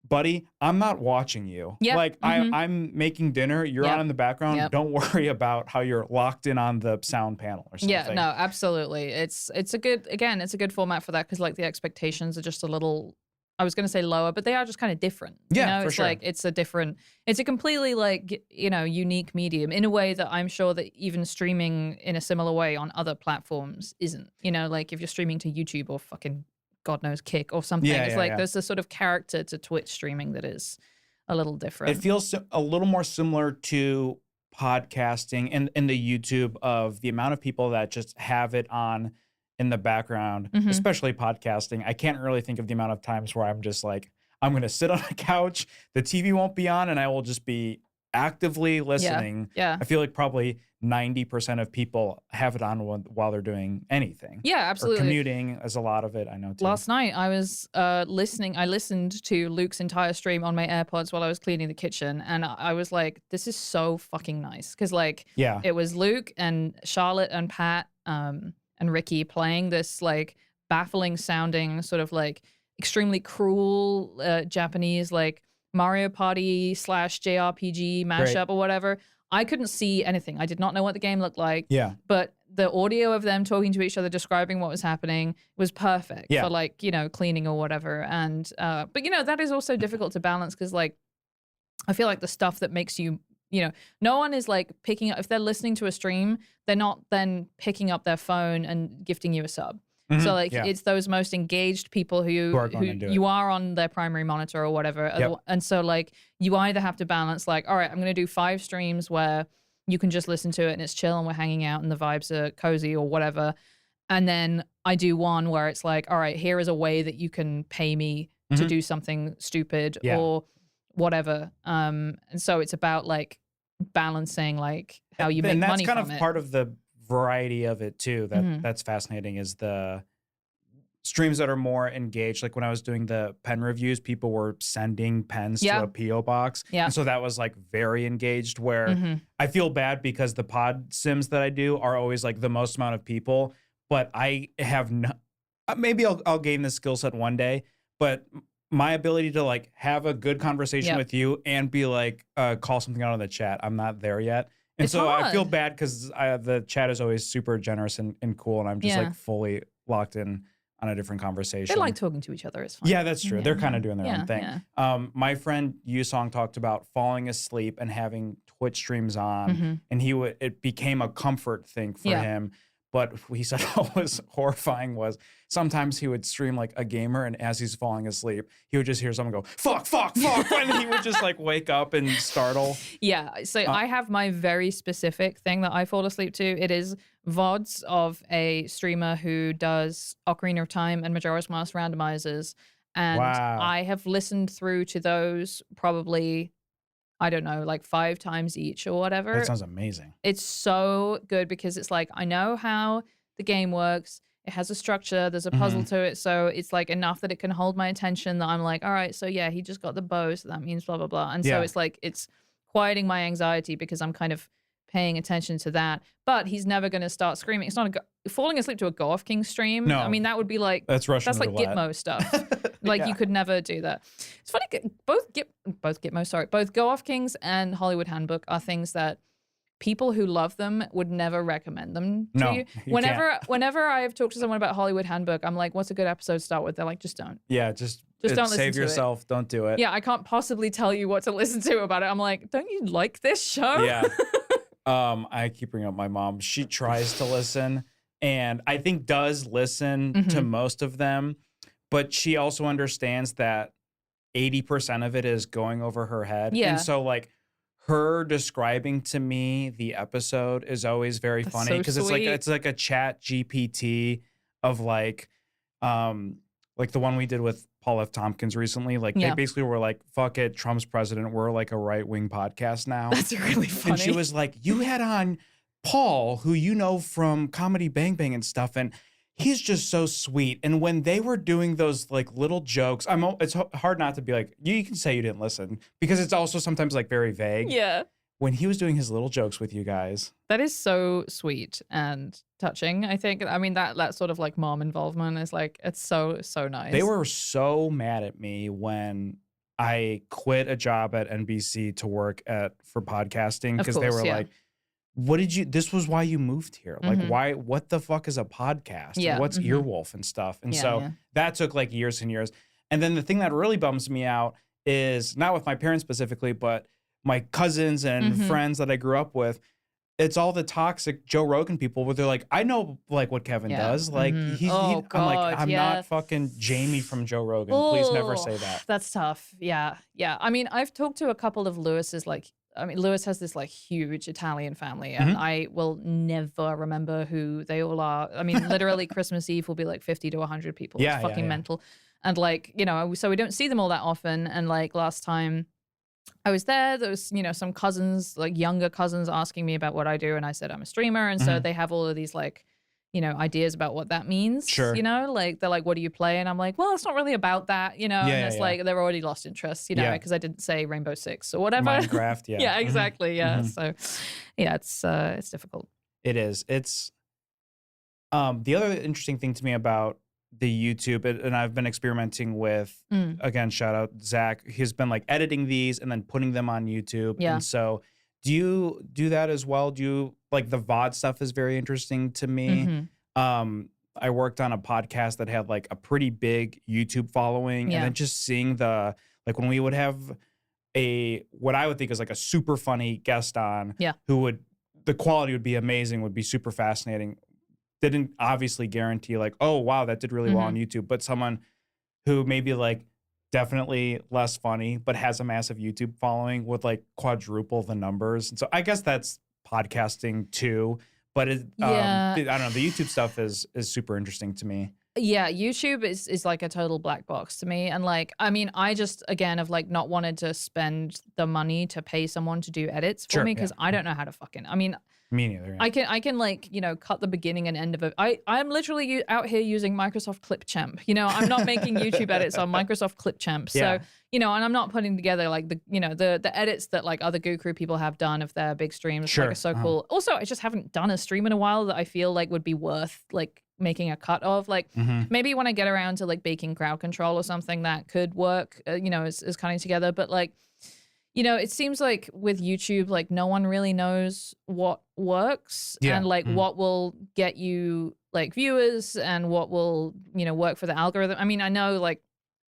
Speaker 1: buddy, I'm not watching you. Like I'm making dinner. You're on in the background. Don't worry about how you're locked in on the sound panel or something.
Speaker 2: Yeah, no, absolutely. It's a good format for that, because like the expectations are just a little I was going to say lower, but they are just kind of different.
Speaker 1: Yeah, for
Speaker 2: it's
Speaker 1: sure.
Speaker 2: like it's a completely like unique medium in a way that I'm sure that even streaming in a similar way on other platforms isn't. Like if you're streaming to YouTube or fucking God knows Kick or something, it's like there's a sort of character to Twitch streaming that is a little different.
Speaker 1: It feels a little more similar to podcasting and in the YouTube of the amount of people that just have it on in the background, especially podcasting. I can't really think of the amount of times where I'm just like, I'm going to sit on a couch, the TV won't be on, and I will just be actively listening.
Speaker 2: Yeah.
Speaker 1: I feel like probably 90% of people have it on while they're doing anything.
Speaker 2: Yeah, absolutely.
Speaker 1: Or commuting is a lot of it, I know too.
Speaker 2: Last night I was listening. I listened to Luke's entire stream on my AirPods while I was cleaning the kitchen, and I was like, "This is so fucking nice." Because it was Luke and Charlotte and Pat and Ricky playing this like baffling sounding sort of like extremely cruel Japanese like Mario Party / JRPG mashup or whatever. I couldn't see anything. I did not know what the game looked like.
Speaker 1: Yeah.
Speaker 2: But the audio of them talking to each other, describing what was happening was perfect for like, cleaning or whatever. And, but that is also difficult to balance because like, I feel like the stuff that makes you, no one is like picking up, if they're listening to a stream, they're not then picking up their phone and gifting you a sub. So like it's those most engaged people who you are on their primary monitor or whatever.
Speaker 1: Yep.
Speaker 2: And so like you either have to balance like, all right, I'm going to do 5 streams where you can just listen to it and it's chill and we're hanging out and the vibes are cozy or whatever. And then I do one where it's like, all right, here is a way that you can pay me to do something stupid or whatever. And so it's about like balancing like how you make money from it.
Speaker 1: And that's kind of part of the variety of it too. That's fascinating is the streams that are more engaged. Like when I was doing the pen reviews, people were sending pens to a PO box. Yeah. And so that was like very engaged where I feel bad because the pod sims that I do are always like the most amount of people, but I have no, maybe I'll gain this skill set one day, but my ability to like have a good conversation with you and be like, call something out on the chat, I'm not there yet. And it's so hard. I feel bad because the chat is always super generous and cool, and I'm just like fully locked in on a different conversation.
Speaker 2: They like talking to each other. It's fun.
Speaker 1: Yeah, that's true. They're kind of doing their own thing.
Speaker 2: Yeah.
Speaker 1: My friend Yusong talked about falling asleep and having Twitch streams on, and it became a comfort thing for him. But he said what was horrifying was sometimes he would stream like a gamer, and as he's falling asleep, he would just hear someone go, fuck, and he would just like wake up and startle. Yeah,
Speaker 2: so I have my very specific thing that I fall asleep to. It is VODs of a streamer who does Ocarina of Time and Majora's Mask randomizers. And I have listened through to those probably, I don't know, like 5 times each or whatever.
Speaker 1: That sounds amazing.
Speaker 2: It's so good because it's like, I know how the game works. It has a structure. There's a puzzle to it. So it's like enough that it can hold my attention that I'm like, all right, so yeah, he just got the bow. So that means blah, blah, blah. And so it's like, it's quieting my anxiety because I'm kind of paying attention to that. But he's never going to start screaming. It's not falling asleep to a Golf King stream.
Speaker 1: No.
Speaker 2: I mean, that would be like,
Speaker 1: that's Russian
Speaker 2: like
Speaker 1: roulette.
Speaker 2: Gitmo stuff. Like you could never do that. It's funny, both Go Off Kings and Hollywood Handbook are things that people who love them would never recommend them to you. Whenever I've talked to someone about Hollywood Handbook, I'm like, what's a good episode to start with? They're like, just don't.
Speaker 1: Yeah, just don't listen save to yourself. Don't do it.
Speaker 2: Yeah, I can't possibly tell you what to listen to about it. I'm like, don't you like this show?
Speaker 1: Yeah. I keep bringing up my mom. She tries to listen and I think does listen to most of them, but she also understands that 80% of it is going over her head.
Speaker 2: Yeah.
Speaker 1: And so like her describing to me the episode is always very funny because it's like a chat GPT of like the one we did with Paul F. Tompkins recently. Like they basically were like, fuck it, Trump's president. We're like a right-wing podcast now.
Speaker 2: That's really funny.
Speaker 1: And she was like, you had on Paul, who you know from Comedy Bang Bang and stuff, and he's just so sweet. And when they were doing those like little jokes, it's hard not to be like, you can say you didn't listen because it's also sometimes like very vague.
Speaker 2: Yeah.
Speaker 1: When he was doing his little jokes with you guys.
Speaker 2: That is so sweet and touching, I think. I mean, that sort of like mom involvement is like, it's so nice.
Speaker 1: They were so mad at me when I quit a job at NBC to work for podcasting because they were like, this was why you moved here. Like, what the fuck is a podcast?
Speaker 2: Yeah.
Speaker 1: What's Earwolf and stuff? And that took like years and years. And then the thing that really bums me out is not with my parents specifically, but my cousins and friends that I grew up with. It's all the toxic Joe Rogan people where they're like, I know like what Kevin does. Like I'm like, I'm not fucking Jamie from Joe Rogan. Please never say that.
Speaker 2: That's tough. Yeah. I mean, I've talked to a couple of Lewis's, like, I mean, Lewis has this like huge Italian family, and I will never remember who they all are. I mean, literally Christmas Eve will be like 50 to 100 people. It's fucking mental. And like, you know, so we don't see them all that often. And like last time I was there was, you know, some cousins, like younger cousins asking me about what I do. And I said, I'm a streamer. And so they have all of these like, you know, ideas about what that means.
Speaker 1: Sure.
Speaker 2: You know, like they're like, what do you play? And I'm like, well, it's not really about that, you know, and it's like, they're already lost interest, you know, because I didn't say Rainbow Six or whatever.
Speaker 1: Minecraft. Yeah.
Speaker 2: Yeah, exactly. Yeah. So yeah, it's difficult.
Speaker 1: It is. It's, the other interesting thing to me about the YouTube, and I've been experimenting with, again, shout out Zach, he's been like editing these and then putting them on YouTube.
Speaker 2: Yeah.
Speaker 1: And so do you do that as well? Do you like the VOD stuff is very interesting to me. I worked on a podcast that had like a pretty big YouTube following and then just seeing the, like when we would have what I would think is like a super funny guest on who would, the quality would be amazing, would be super fascinating. Didn't obviously guarantee like, oh, wow, that did really well on YouTube. But someone who maybe like definitely less funny, but has a massive YouTube following would like quadruple the numbers. And so I guess that's podcasting too. But I don't know, the YouTube stuff is super interesting to me.
Speaker 2: Yeah, YouTube is like a total black box to me. And like, I mean, I just, again, have like not wanted to spend the money to pay someone to do edits for me because I don't know how to I mean,
Speaker 1: me neither.
Speaker 2: Yeah. I can like, you know, cut the beginning and end of it. I'm literally out here using Microsoft Clipchamp. You know, I'm not making YouTube edits on Microsoft Clipchamp. So, you know, and I'm not putting together like the edits that like other Goo Crew people have done of their big streams. Like, are so cool. Also, I just haven't done a stream in a while that I feel like would be worth like making a cut of. Like maybe when I get around to like baking crowd control or something that could work, you know, is cutting together. But like, you know, it seems like with YouTube, like no one really knows what works and like what will get you like viewers and what will, you know, work for the algorithm. I mean, I know like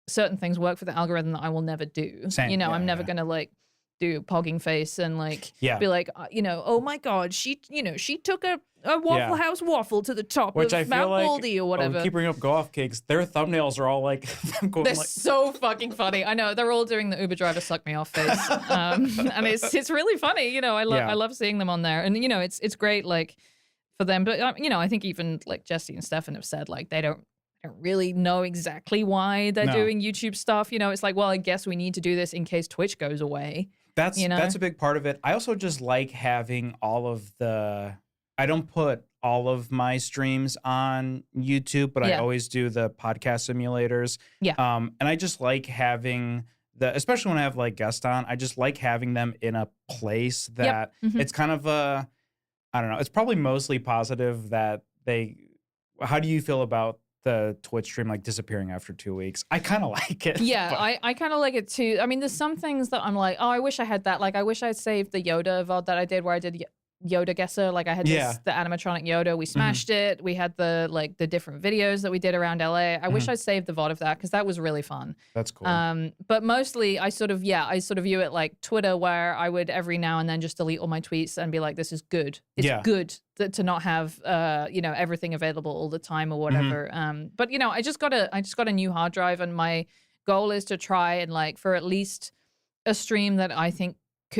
Speaker 2: certain things work for the algorithm that I will never do.
Speaker 1: Same.
Speaker 2: You know, I'm never going to like do pogging face and like be like, you know, oh my God, she took a Waffle House waffle to the top of Mount Baldy or whatever.
Speaker 1: We keep bringing up Go Off Cakes. Their thumbnails are all like them going.
Speaker 2: They're so fucking funny. I know they're all doing the Uber driver suck me off face, and it's really funny. You know, I love seeing them on there, and you know, it's great like for them. But you know, I think even like Jesse and Stefan have said like they don't really know exactly why they're doing YouTube stuff. You know, it's like, well, I guess we need to do this in case Twitch goes away.
Speaker 1: That's a big part of it. I also just like having all of the. I don't put all of my streams on YouTube, but I always do the podcast simulators. Yeah. And I just like having especially when I have like guests on, I just like having them in a place that it's kind of I don't know, it's probably mostly positive that how do you feel about the Twitch stream like disappearing after 2 weeks? I kind of like it.
Speaker 2: Yeah, I kind of like it too. I mean, there's some things that I'm like, oh, I wish I had that. Like, I wish I'd saved the Yoda VOD that I did where I did Yoda guesser. Like I had the animatronic Yoda. We smashed it. We had the different videos that we did around LA. I wish I'd saved the VOD of that because that was really fun.
Speaker 1: That's cool.
Speaker 2: But mostly I sort of view it like Twitter, where I would every now and then just delete all my tweets and be like, this is good. It's good to not have you know, everything available all the time or whatever. But you know, I just got a new hard drive, and my goal is to try and like for at least a stream that I think,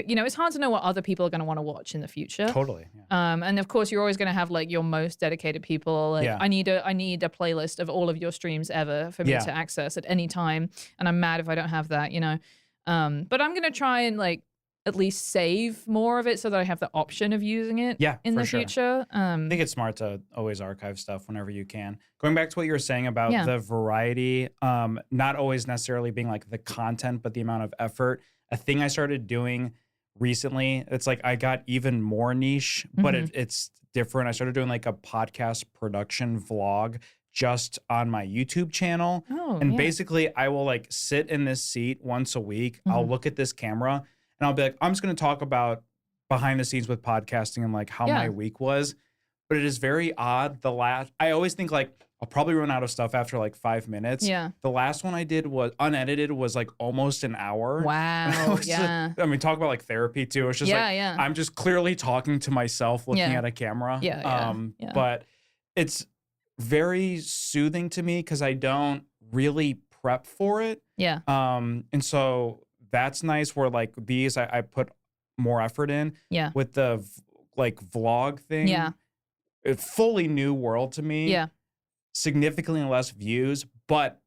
Speaker 2: you know, it's hard to know what other people are going to want to watch in the future.
Speaker 1: Totally.
Speaker 2: Yeah. And of course, you're always going to have like your most dedicated people. Like, I need a playlist of all of your streams ever for me to access at any time. And I'm mad if I don't have that, you know. But I'm going to try and like at least save more of it so that I have the option of using it in the future.
Speaker 1: I think it's smart to always archive stuff whenever you can. Going back to what you were saying about the variety, not always necessarily being like the content, but the amount of effort. A thing I started doing recently, it's like I got even more niche, but it's different. I started doing like a podcast production vlog just on my YouTube channel. And basically I will like sit in this seat once a week. I'll look at this camera and I'll be like, I'm just going to talk about behind the scenes with podcasting and like how my week was. But it is very odd. I always think like I'll probably run out of stuff after like 5 minutes.
Speaker 2: Yeah.
Speaker 1: The last one I did was unedited, was like almost an hour.
Speaker 2: Wow. Yeah.
Speaker 1: I mean, talk about like therapy too. It's just I'm just clearly talking to myself looking at a camera.
Speaker 2: Yeah.
Speaker 1: But it's very soothing to me because I don't really prep for it.
Speaker 2: Yeah.
Speaker 1: And so that's nice where like these I put more effort in.
Speaker 2: Yeah.
Speaker 1: With the like vlog thing.
Speaker 2: Yeah.
Speaker 1: It's fully new world to me.
Speaker 2: Yeah.
Speaker 1: Significantly less views, but,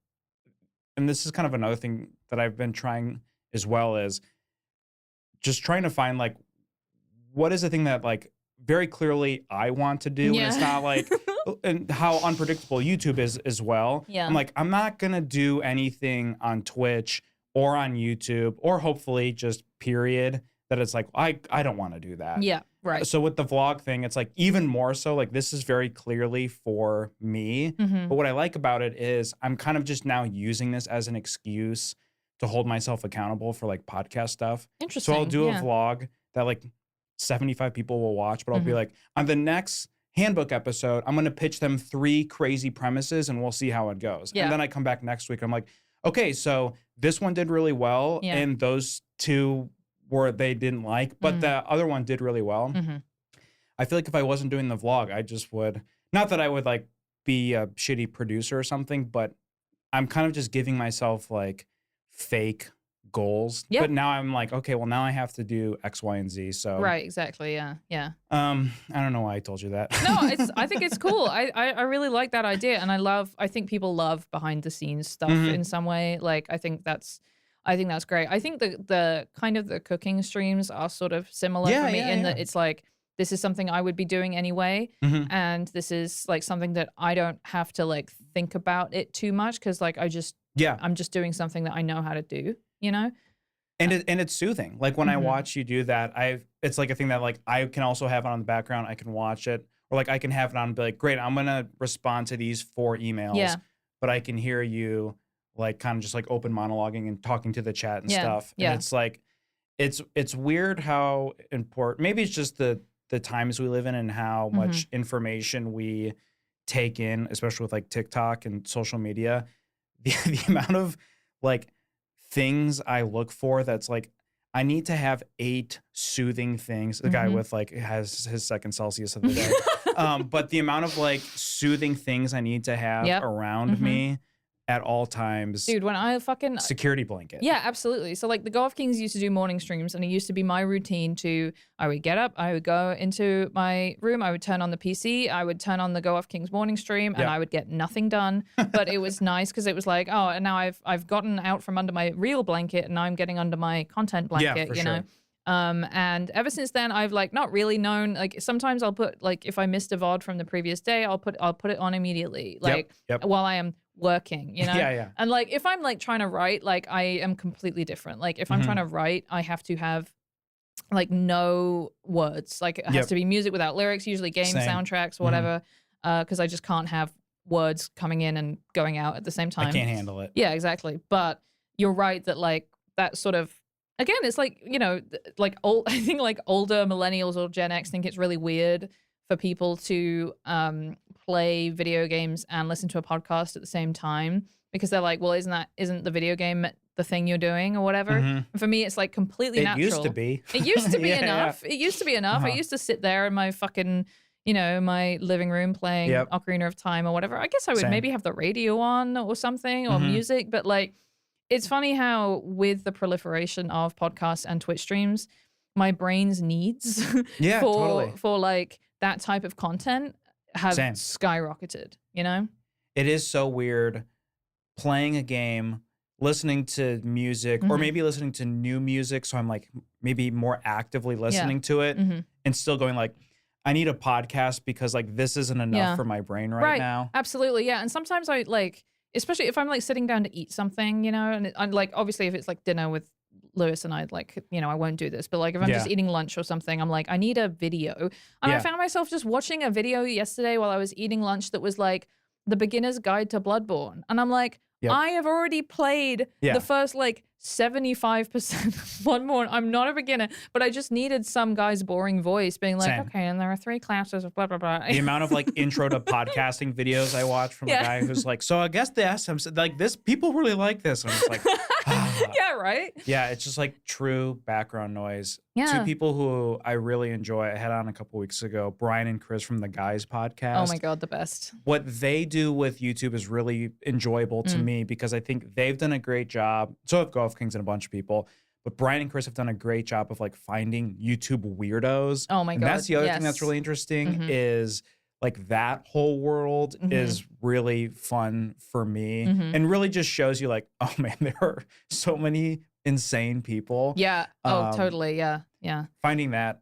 Speaker 1: and this is kind of another thing that I've been trying as well, is just trying to find like, what is the thing that like very clearly I want to do, and it's not like, and how unpredictable YouTube is as well.
Speaker 2: Yeah.
Speaker 1: I'm like, I'm not gonna do anything on Twitch or on YouTube, or hopefully just period, that it's like, I don't want to do that.
Speaker 2: Yeah, right.
Speaker 1: So with the vlog thing, it's like even more so, like this is very clearly for me. But what I like about it is I'm kind of just now using this as an excuse to hold myself accountable for like podcast stuff.
Speaker 2: Interesting.
Speaker 1: So I'll do a vlog that like 75 people will watch, but I'll be like, on the next handbook episode, I'm going to pitch them 3 crazy premises and we'll see how it goes.
Speaker 2: Yeah.
Speaker 1: And then I come back next week. I'm like, okay, so this one did really well.
Speaker 2: Yeah.
Speaker 1: And those 2 where they didn't like, but the other one did really well. I feel like if I wasn't doing the vlog, I just would, not that I would like be a shitty producer or something, but I'm kind of just giving myself like fake goals.
Speaker 2: Yep.
Speaker 1: But now I'm like, okay, well now I have to do X, Y, and Z. So
Speaker 2: right, exactly. Yeah.
Speaker 1: I don't know why I told you that.
Speaker 2: No, I think it's cool. I really like that idea, and I think people love behind the scenes stuff in some way. Like I think that's great. I think the kind of the cooking streams are sort of similar for me in that it's like, this is something I would be doing anyway. And this is like something that I don't have to like think about it too much, because like I'm just doing something that I know how to do, you know?
Speaker 1: And it's soothing. Like when I watch you do that, it's like a thing that like I can also have it on the background. I can watch it, or like I can have it on and be like, great, I'm gonna respond to these 4 emails. Yeah. But I can hear you like kind of just like open monologuing and talking to the chat and stuff. And it's like, it's weird how important, maybe it's just the times we live in and how much information we take in, especially with like TikTok and social media, the amount of like things I look for that's like, I need to have 8 soothing things. The guy with like has his second Celsius of the day. But the amount of like soothing things I need to have around me at all times.
Speaker 2: Dude, when I fucking...
Speaker 1: security blanket.
Speaker 2: Yeah, absolutely. So like the Go Off Kings used to do morning streams, and it used to be my routine I would get up, I would go into my room, I would turn on the PC, I would turn on the Go Off Kings morning stream, and I would get nothing done. But it was nice because it was like, oh, and now I've gotten out from under my real blanket, and now I'm getting under my content blanket, you know? And ever since then, I've like not really known, like sometimes I'll put like, if I missed a VOD from the previous day, I'll put it on immediately, like while I am working, you know? And like, if I'm like trying to write, like I am completely different. Like if I'm trying to write, I have to have like no words. Like it has to be music without lyrics, usually game soundtracks or whatever. Because I just can't have words coming in and going out at the same time.
Speaker 1: I can't handle it.
Speaker 2: Yeah, exactly. But you're right that like that sort of, again, it's like, you know, like I think like older millennials or Gen X think it's really weird for people to play video games and listen to a podcast at the same time, because they're like, well, isn't the video game the thing you're doing or whatever? And for me, it's like completely natural.
Speaker 1: It used to be.
Speaker 2: It used to be enough. It used to be enough. I used to sit there in my fucking, you know, my living room playing Ocarina of Time or whatever. I guess I would maybe have the radio on or something, or music, but like, it's funny how with the proliferation of podcasts and Twitch streams, my brain's needs for like that type of content have skyrocketed, you know?
Speaker 1: It is so weird playing a game, listening to music, or maybe listening to new music. So I'm like maybe more actively listening to it and still going like, I need a podcast because like this isn't enough for my brain right now.
Speaker 2: Absolutely. Yeah. And sometimes I like, especially if I'm like sitting down to eat something, you know, and I'm like, obviously if it's like dinner with Lewis and I, like, you know, I won't do this, but like if I'm just eating lunch or something, I'm like, I need a video. And I found myself just watching a video yesterday while I was eating lunch that was like the beginner's guide to Bloodborne. And I'm like, I have already played the first like 75% one more. I'm not a beginner, but I just needed some guy's boring voice being like,
Speaker 1: Same.
Speaker 2: okay, and there are 3 classes of blah, blah, blah.
Speaker 1: The amount of like intro to podcasting videos I watch from a guy who's like, so I guess this, I'm like, this, people really like this. And I'm just like,
Speaker 2: yeah, right?
Speaker 1: Yeah, it's just like true background noise.
Speaker 2: Yeah.
Speaker 1: 2 people who I really enjoy, I had on a couple weeks ago, Brian and Chris from the Guys podcast.
Speaker 2: Oh my God, the best.
Speaker 1: What they do with YouTube is really enjoyable to me because I think they've done a great job. So have Golf Kings and a bunch of people. But Brian and Chris have done a great job of like finding YouTube weirdos.
Speaker 2: Oh my God.
Speaker 1: And that's the other thing that's really interesting is like that whole world is really fun for me and really just shows you like, oh man, there are so many insane people.
Speaker 2: Yeah. Oh, totally. Yeah. Yeah.
Speaker 1: Finding that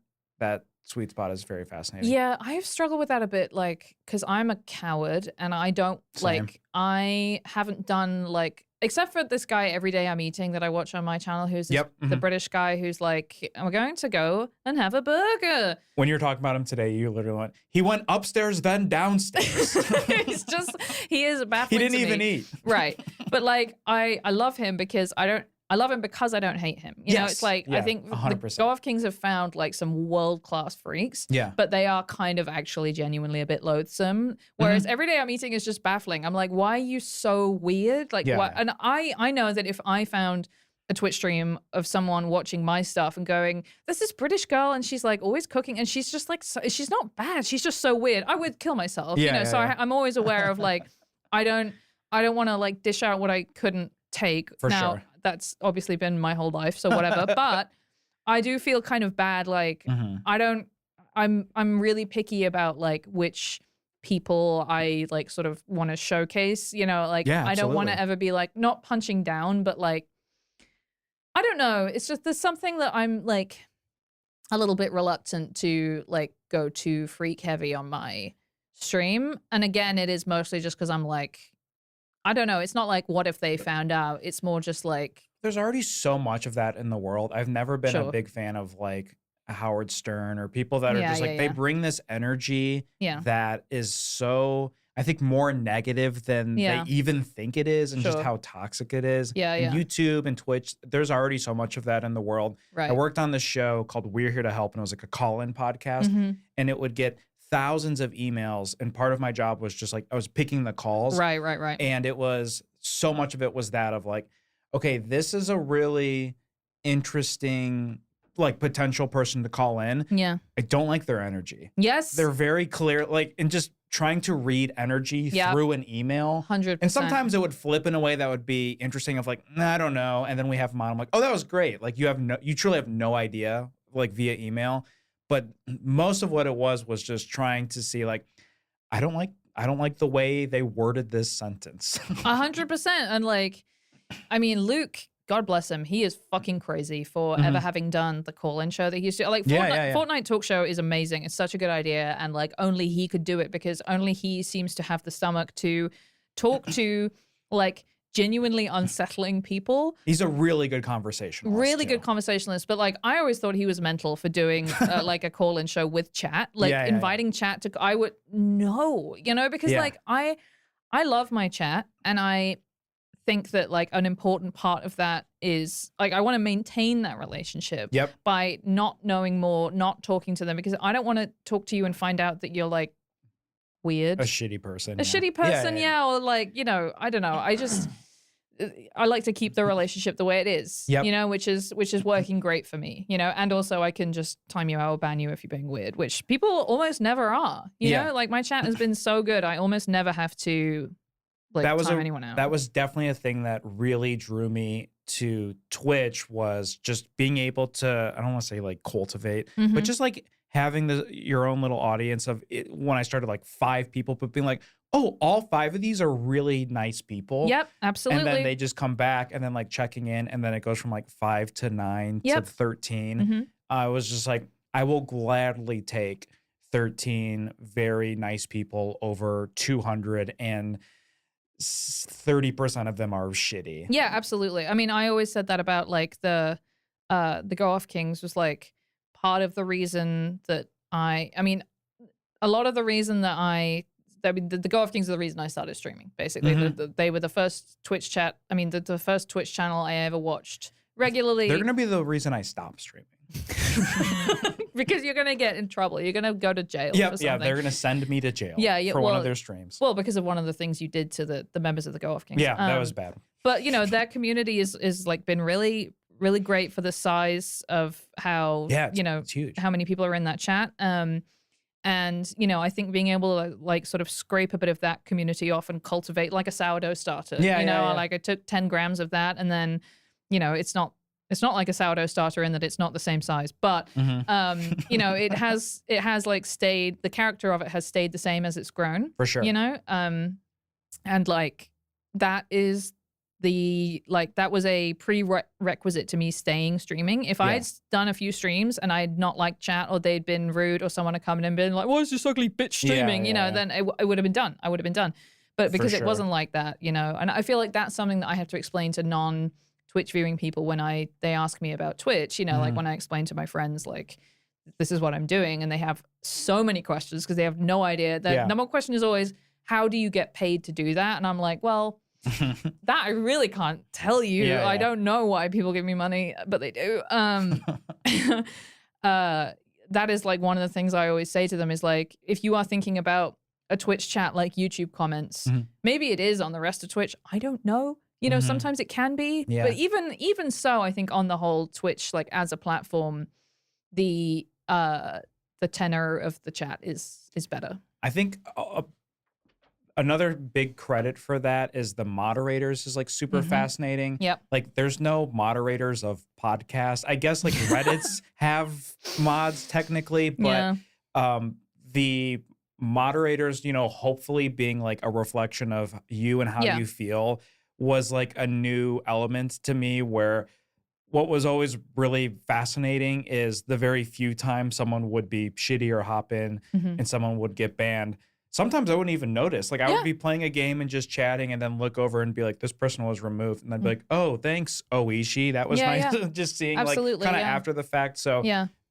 Speaker 1: sweet spot is very fascinating.
Speaker 2: Yeah, I have struggled with that a bit, like, because I'm a coward and I don't like, I haven't done like, except for this guy every day I'm eating that I watch on my channel, who's the British guy who's like, we're going to go and have a burger.
Speaker 1: When you were talking about him today, you literally he went upstairs, then downstairs.
Speaker 2: He is baffling.
Speaker 1: He didn't even eat.
Speaker 2: Right. But like, I love him because I love him because I don't hate him. You know, it's like, I think 100%. The Golf Kings have found like some world-class freaks, but they are kind of actually genuinely a bit loathsome. Whereas every day I'm eating is just baffling. I'm like, why are you so weird? Like, why? And I know that if I found a Twitch stream of someone watching my stuff and going, there's this British girl and she's like always cooking and she's just like, she's not bad. She's just so weird. I would kill myself, you know? So I'm always aware of like, I don't want to like dish out what I couldn't take.
Speaker 1: For
Speaker 2: now,
Speaker 1: sure.
Speaker 2: That's obviously been my whole life, so whatever. But I do feel kind of bad. Like I'm really picky about like which people I like sort of want to showcase. You know, like I don't want to ever be like not punching down, but like I don't know. It's just there's something that I'm like a little bit reluctant to like go too freak heavy on my stream. And again, it is mostly just because I'm like, I don't know. It's not like, what if they found out? It's more just like...
Speaker 1: There's already so much of that in the world. I've never been a big fan of like Howard Stern or people that are just like, they bring this energy that is so, I think, more negative than they even think it is and just how toxic it is. And YouTube and Twitch, there's already so much of that in the world.
Speaker 2: Right.
Speaker 1: I worked on this show called We're Here to Help, and it was like a call-in podcast. And it would get thousands of emails, and part of my job was just like I was picking the calls.
Speaker 2: Right.
Speaker 1: And it was so much of it was that of like, okay, this is a really interesting like potential person to call in.
Speaker 2: Yeah.
Speaker 1: I don't like their energy.
Speaker 2: Yes.
Speaker 1: They're very clear, like, and just trying to read energy through an email.
Speaker 2: 100%.
Speaker 1: And sometimes it would flip in a way that would be interesting of like, nah, I don't know. And then we have them on, I'm like, oh, that was great. Like you truly have no idea, like via email. But most of what it was just trying to see like, I don't like the way they worded this sentence.
Speaker 2: 100%. And like, I mean, Luke, God bless him, he is fucking crazy for ever having done the call-in show that he used to. Like, Fortnite Talk Show is amazing. It's such a good idea. And like, only he could do it because only he seems to have the stomach to talk to like genuinely unsettling people.
Speaker 1: He's a really good conversationalist.
Speaker 2: Really good conversationalist. But like, I always thought he was mental for doing like a call-in show with chat, like inviting chat to, I would know, you know, because like I love my chat, and I think that like an important part of that is like, I want to maintain that relationship by not knowing more, not talking to them, because I don't want to talk to you and find out that you're like weird.
Speaker 1: A shitty person.
Speaker 2: Shitty person, or like, you know, I don't know. I like to keep the relationship the way it is, you know, which is working great for me, you know, and also I can just time you out or ban you if you're being weird, which people almost never are, you know, like my chat has been so good. I almost never have to like time anyone out.
Speaker 1: That was definitely a thing that really drew me to Twitch, was just being able to, I don't want to say like cultivate, but just like having your own little audience of it, when I started like 5 people, but being like, oh, all 5 of these are really nice people.
Speaker 2: Yep, absolutely.
Speaker 1: And then they just come back and then like checking in, and then it goes from like 5 to 9 to 13. I was just like, I will gladly take 13 very nice people over 200, and 30% of them are shitty.
Speaker 2: Yeah, absolutely. I mean, I always said that about like the Go Off Kings was like part of the reason that I mean, a lot of the reason that I I mean, the Go Off Kings are the reason I started streaming. Basically, they were the first Twitch chat. I mean, the first Twitch channel I ever watched regularly.
Speaker 1: They're gonna be the reason I stopped streaming.
Speaker 2: Because you're gonna get in trouble. You're gonna go to jail.
Speaker 1: Yeah,
Speaker 2: for something.
Speaker 1: they're gonna send me to jail. For one of their streams.
Speaker 2: Well, because of one of the things you did to the members of the Go Off Kings.
Speaker 1: Yeah, that was bad.
Speaker 2: But that community is like been really, really great for the size of how
Speaker 1: it's huge.
Speaker 2: how many people are in that chat. And I think being able to like sort of scrape a bit of that community off and cultivate like a sourdough starter. Like I took 10 grams of that, and then it's not like a sourdough starter in that it's not the same size, but it has like stayed, the character of it has stayed the same as it's grown.
Speaker 1: For sure.
Speaker 2: And like that is that was a prerequisite to me staying streaming. If I'd done a few streams and I'd not liked chat, or they'd been rude, or someone had come in and been like, "Why is this ugly bitch streaming?" Then it would have been done. I would have been done. But because it wasn't like that, and I feel like that's something that I have to explain to non-Twitch viewing people when they ask me about Twitch. Like when I explain to my friends, like, this is what I'm doing, and they have so many questions because they have no idea. The number one question is always, how do you get paid to do that? And I'm like, well, that I really can't tell you. I don't know why people give me money, but they do. That is like one of the things I always say to them is like, if you are thinking about a Twitch chat like YouTube comments, maybe it is on the rest of Twitch. I don't know. Sometimes it can be, but even so, I think on the whole, Twitch, like as a platform, the tenor of the chat is better.
Speaker 1: I think another big credit for that is the moderators is like super fascinating.
Speaker 2: Yep.
Speaker 1: Like there's no moderators of podcasts. I guess like Reddit's have mods technically, but the moderators, hopefully being like a reflection of you and how you feel was like a new element to me, where what was always really fascinating is the very few times someone would be shitty or hop in and someone would get banned. Sometimes I wouldn't even notice. Like I would be playing a game and just chatting and then look over and be like, this person was removed. And I'd be like, oh, thanks, Oishi. That was nice. Just seeing like kind of after the fact. So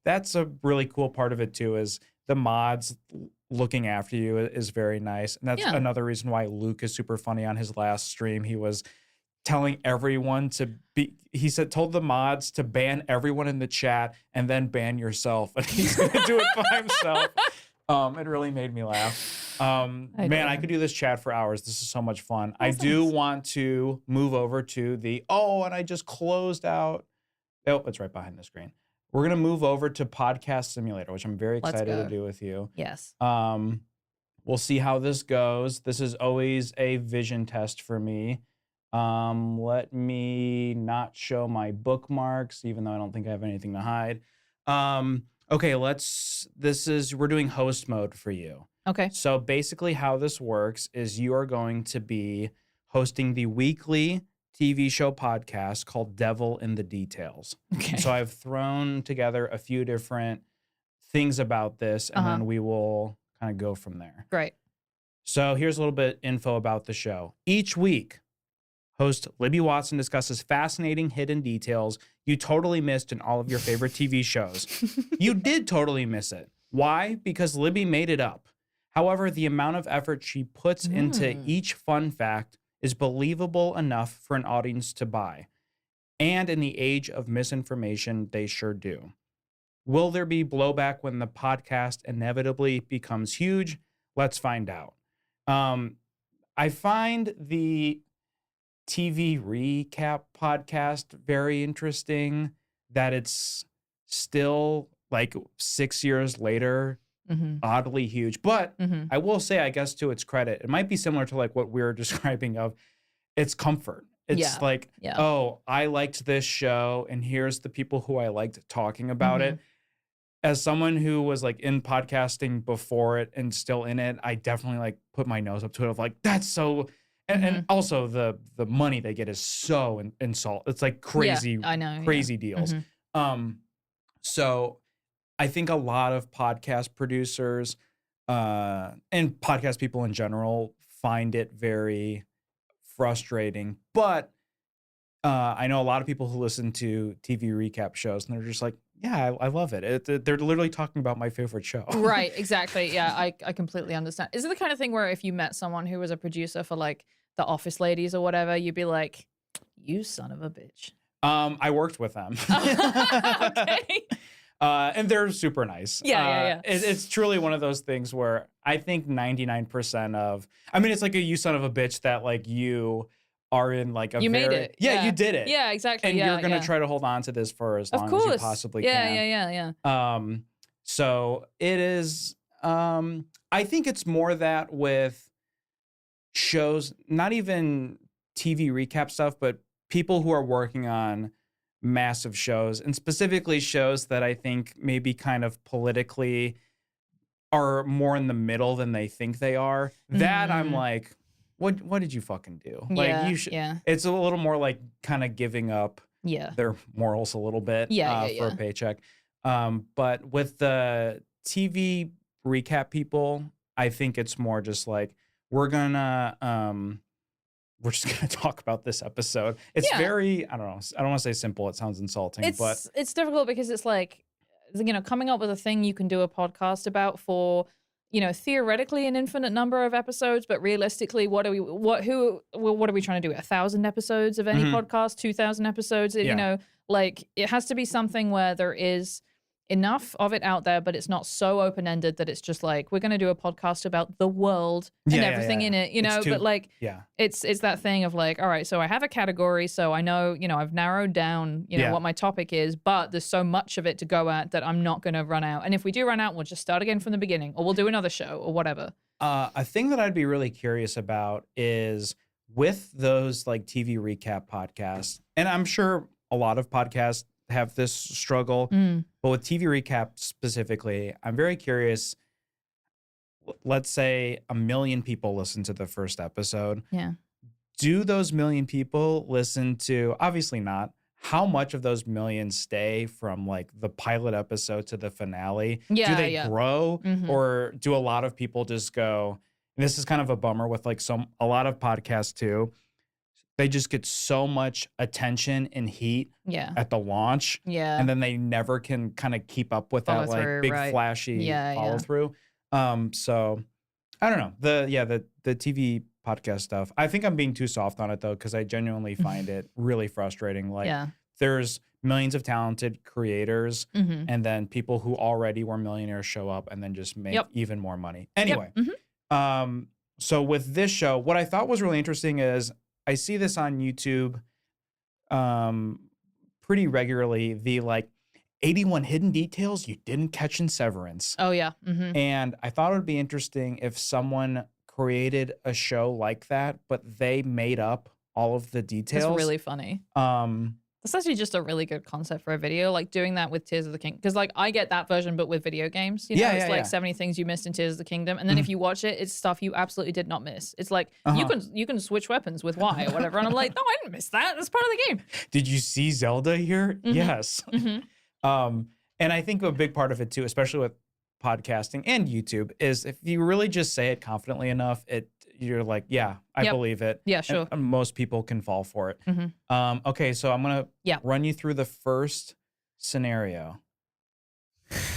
Speaker 1: that's a really cool part of it too, is the mods looking after you is very nice. And that's another reason why Luke is super funny. On his last stream, he was telling everyone told the mods to ban everyone in the chat and then ban yourself. And he's going to do it by himself. It really made me laugh. I could do this chat for hours. This is so much fun. I do want to move over to and I just closed out. Oh, it's right behind the screen. We're going to move over to Podcast Simulator, which I'm very excited to do with you.
Speaker 2: Yes.
Speaker 1: We'll see how this goes. This is always a vision test for me. Let me not show my bookmarks, even though I don't think I have anything to hide. Okay, we're doing host mode for you.
Speaker 2: Okay.
Speaker 1: So basically how this works is you are going to be hosting the weekly TV show podcast called Devil in the Details.
Speaker 2: Okay.
Speaker 1: So I've thrown together a few different things about this, and then we will kind of go from there.
Speaker 2: Great.
Speaker 1: So here's a little bit info about the show. Each week, host Libby Watson discusses fascinating hidden details you totally missed in all of your favorite TV shows. You did totally miss it. Why? Because Libby made it up. However, the amount of effort she puts into each fun fact is believable enough for an audience to buy. And in the age of misinformation, they sure do. Will there be blowback when the podcast inevitably becomes huge? Let's find out. I find the TV recap podcast very interesting, that it's still like 6 years later, oddly huge. But I will say, I guess to its credit, it might be similar to like what we were describing of its comfort. It's like, oh, I liked this show and here's the people who I liked talking about it. As someone who was like in podcasting before it and still in it, I definitely like put my nose up to it of like, that's so... And also the money they get is so insult. It's like crazy,
Speaker 2: I know,
Speaker 1: crazy deals. So I think a lot of podcast producers and podcast people in general find it very frustrating. But I know a lot of people who listen to TV recap shows and they're just like, Yeah, I love it. They're literally talking about my favorite show.
Speaker 2: Right, exactly. Yeah, I completely understand. Is it the kind of thing where if you met someone who was a producer for like the Office Ladies or whatever, you'd be like, "You son of a bitch."
Speaker 1: I worked with them.
Speaker 2: Okay.
Speaker 1: And they're super nice.
Speaker 2: Yeah.
Speaker 1: It's truly one of those things where I think 99% of, I mean, it's like a you son of a bitch that like you are in like a
Speaker 2: You made it.
Speaker 1: Yeah, you did it.
Speaker 2: Yeah, exactly.
Speaker 1: And
Speaker 2: yeah,
Speaker 1: you're going to
Speaker 2: yeah.
Speaker 1: try to hold on to this for as
Speaker 2: Of
Speaker 1: long
Speaker 2: course.
Speaker 1: as you possibly
Speaker 2: yeah,
Speaker 1: can.
Speaker 2: Yeah.
Speaker 1: So it is, I think it's more that with shows, not even TV recap stuff, but people who are working on massive shows, and specifically shows that I think maybe kind of politically are more in the middle than they think they are. That I'm like, what did you fucking do? Like you should.
Speaker 2: Yeah.
Speaker 1: It's a little more like kind of giving up
Speaker 2: Yeah.
Speaker 1: their morals a little bit for a paycheck. But with the TV recap people, I think it's more just like we're just gonna talk about this episode. It's very, I don't know. I don't want to say simple. It sounds insulting, but
Speaker 2: it's difficult because it's like, coming up with a thing you can do a podcast about for, theoretically an infinite number of episodes, but realistically, what are we trying to do? 1,000 episodes of any podcast, 2,000 episodes, like it has to be something where there is enough of it out there, but it's not so open-ended that it's just like, we're going to do a podcast about the world and everything in it, but like, it's that thing of like, all right, so I have a category, so I know, I've narrowed down, what my topic is, but there's so much of it to go at that I'm not going to run out. And if we do run out, we'll just start again from the beginning, or we'll do another show or whatever.
Speaker 1: A thing that I'd be really curious about is with those like TV recap podcasts, and I'm sure a lot of podcasts have this struggle, but with TV recap specifically, I'm very curious. Let's say 1 million people listen to the first episode.
Speaker 2: Yeah.
Speaker 1: Do those 1 million people listen to, obviously not, how much of those millions stay from like the pilot episode to the finale?
Speaker 2: Yeah,
Speaker 1: do they grow? Or do a lot of people just go, and this is kind of a bummer with like a lot of podcasts too, they just get so much attention and heat at the launch.
Speaker 2: Yeah.
Speaker 1: And then they never can kind of keep up with that like big flashy follow through. So I don't know. The TV podcast stuff. I think I'm being too soft on it though, because I genuinely find it really frustrating. Like there's millions of talented creators and then people who already were millionaires show up and then just make even more money. Anyway, so with this show, what I thought was really interesting is I see this on YouTube pretty regularly, the like 81 hidden details you didn't catch in Severance.
Speaker 2: Oh, yeah.
Speaker 1: And I thought it would be interesting if someone created a show like that, but they made up all of the details.
Speaker 2: It's really funny. That's actually just a really good concept for a video, like doing that with Tears of the Kingdom. Because like I get that version, but with video games, it's like 70 things you missed in Tears of the Kingdom. And then if you watch it, it's stuff you absolutely did not miss. It's like you can switch weapons with Y or whatever. And I'm like, no, I didn't miss that. That's part of the game.
Speaker 1: Did you see Zelda here? Yes. And I think a big part of it too, especially with podcasting and YouTube, is if you really just say it confidently enough, you're like, yeah, I believe it.
Speaker 2: Yeah, sure.
Speaker 1: And most people can fall for it. Okay, so I'm going to run you through the first scenario.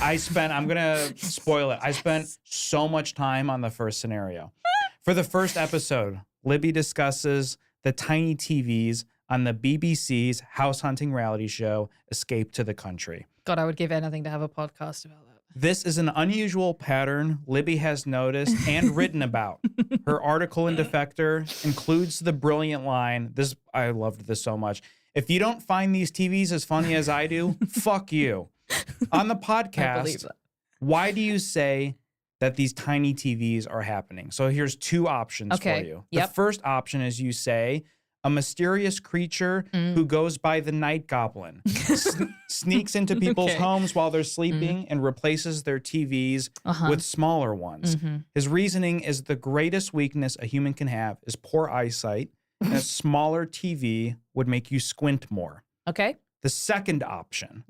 Speaker 1: I'm going to spoil it. I spent so much time on the first scenario. For the first episode, Libby discusses the tiny TVs on the BBC's house hunting reality show, Escape to the Country.
Speaker 2: God, I would give anything to have a podcast about that.
Speaker 1: This is an unusual pattern Libby has noticed and written about. Her article in Defector includes the brilliant line. I loved this so much. If you don't find these TVs as funny as I do, fuck you. On the podcast, why do you say that these tiny TVs are happening? So here's two options for you. The first option is you say, a mysterious creature who goes by the Night Goblin sneaks into people's homes while they're sleeping and replaces their TVs with smaller ones. His reasoning is the greatest weakness a human can have is poor eyesight, and a smaller TV would make you squint more.
Speaker 2: Okay.
Speaker 1: The second option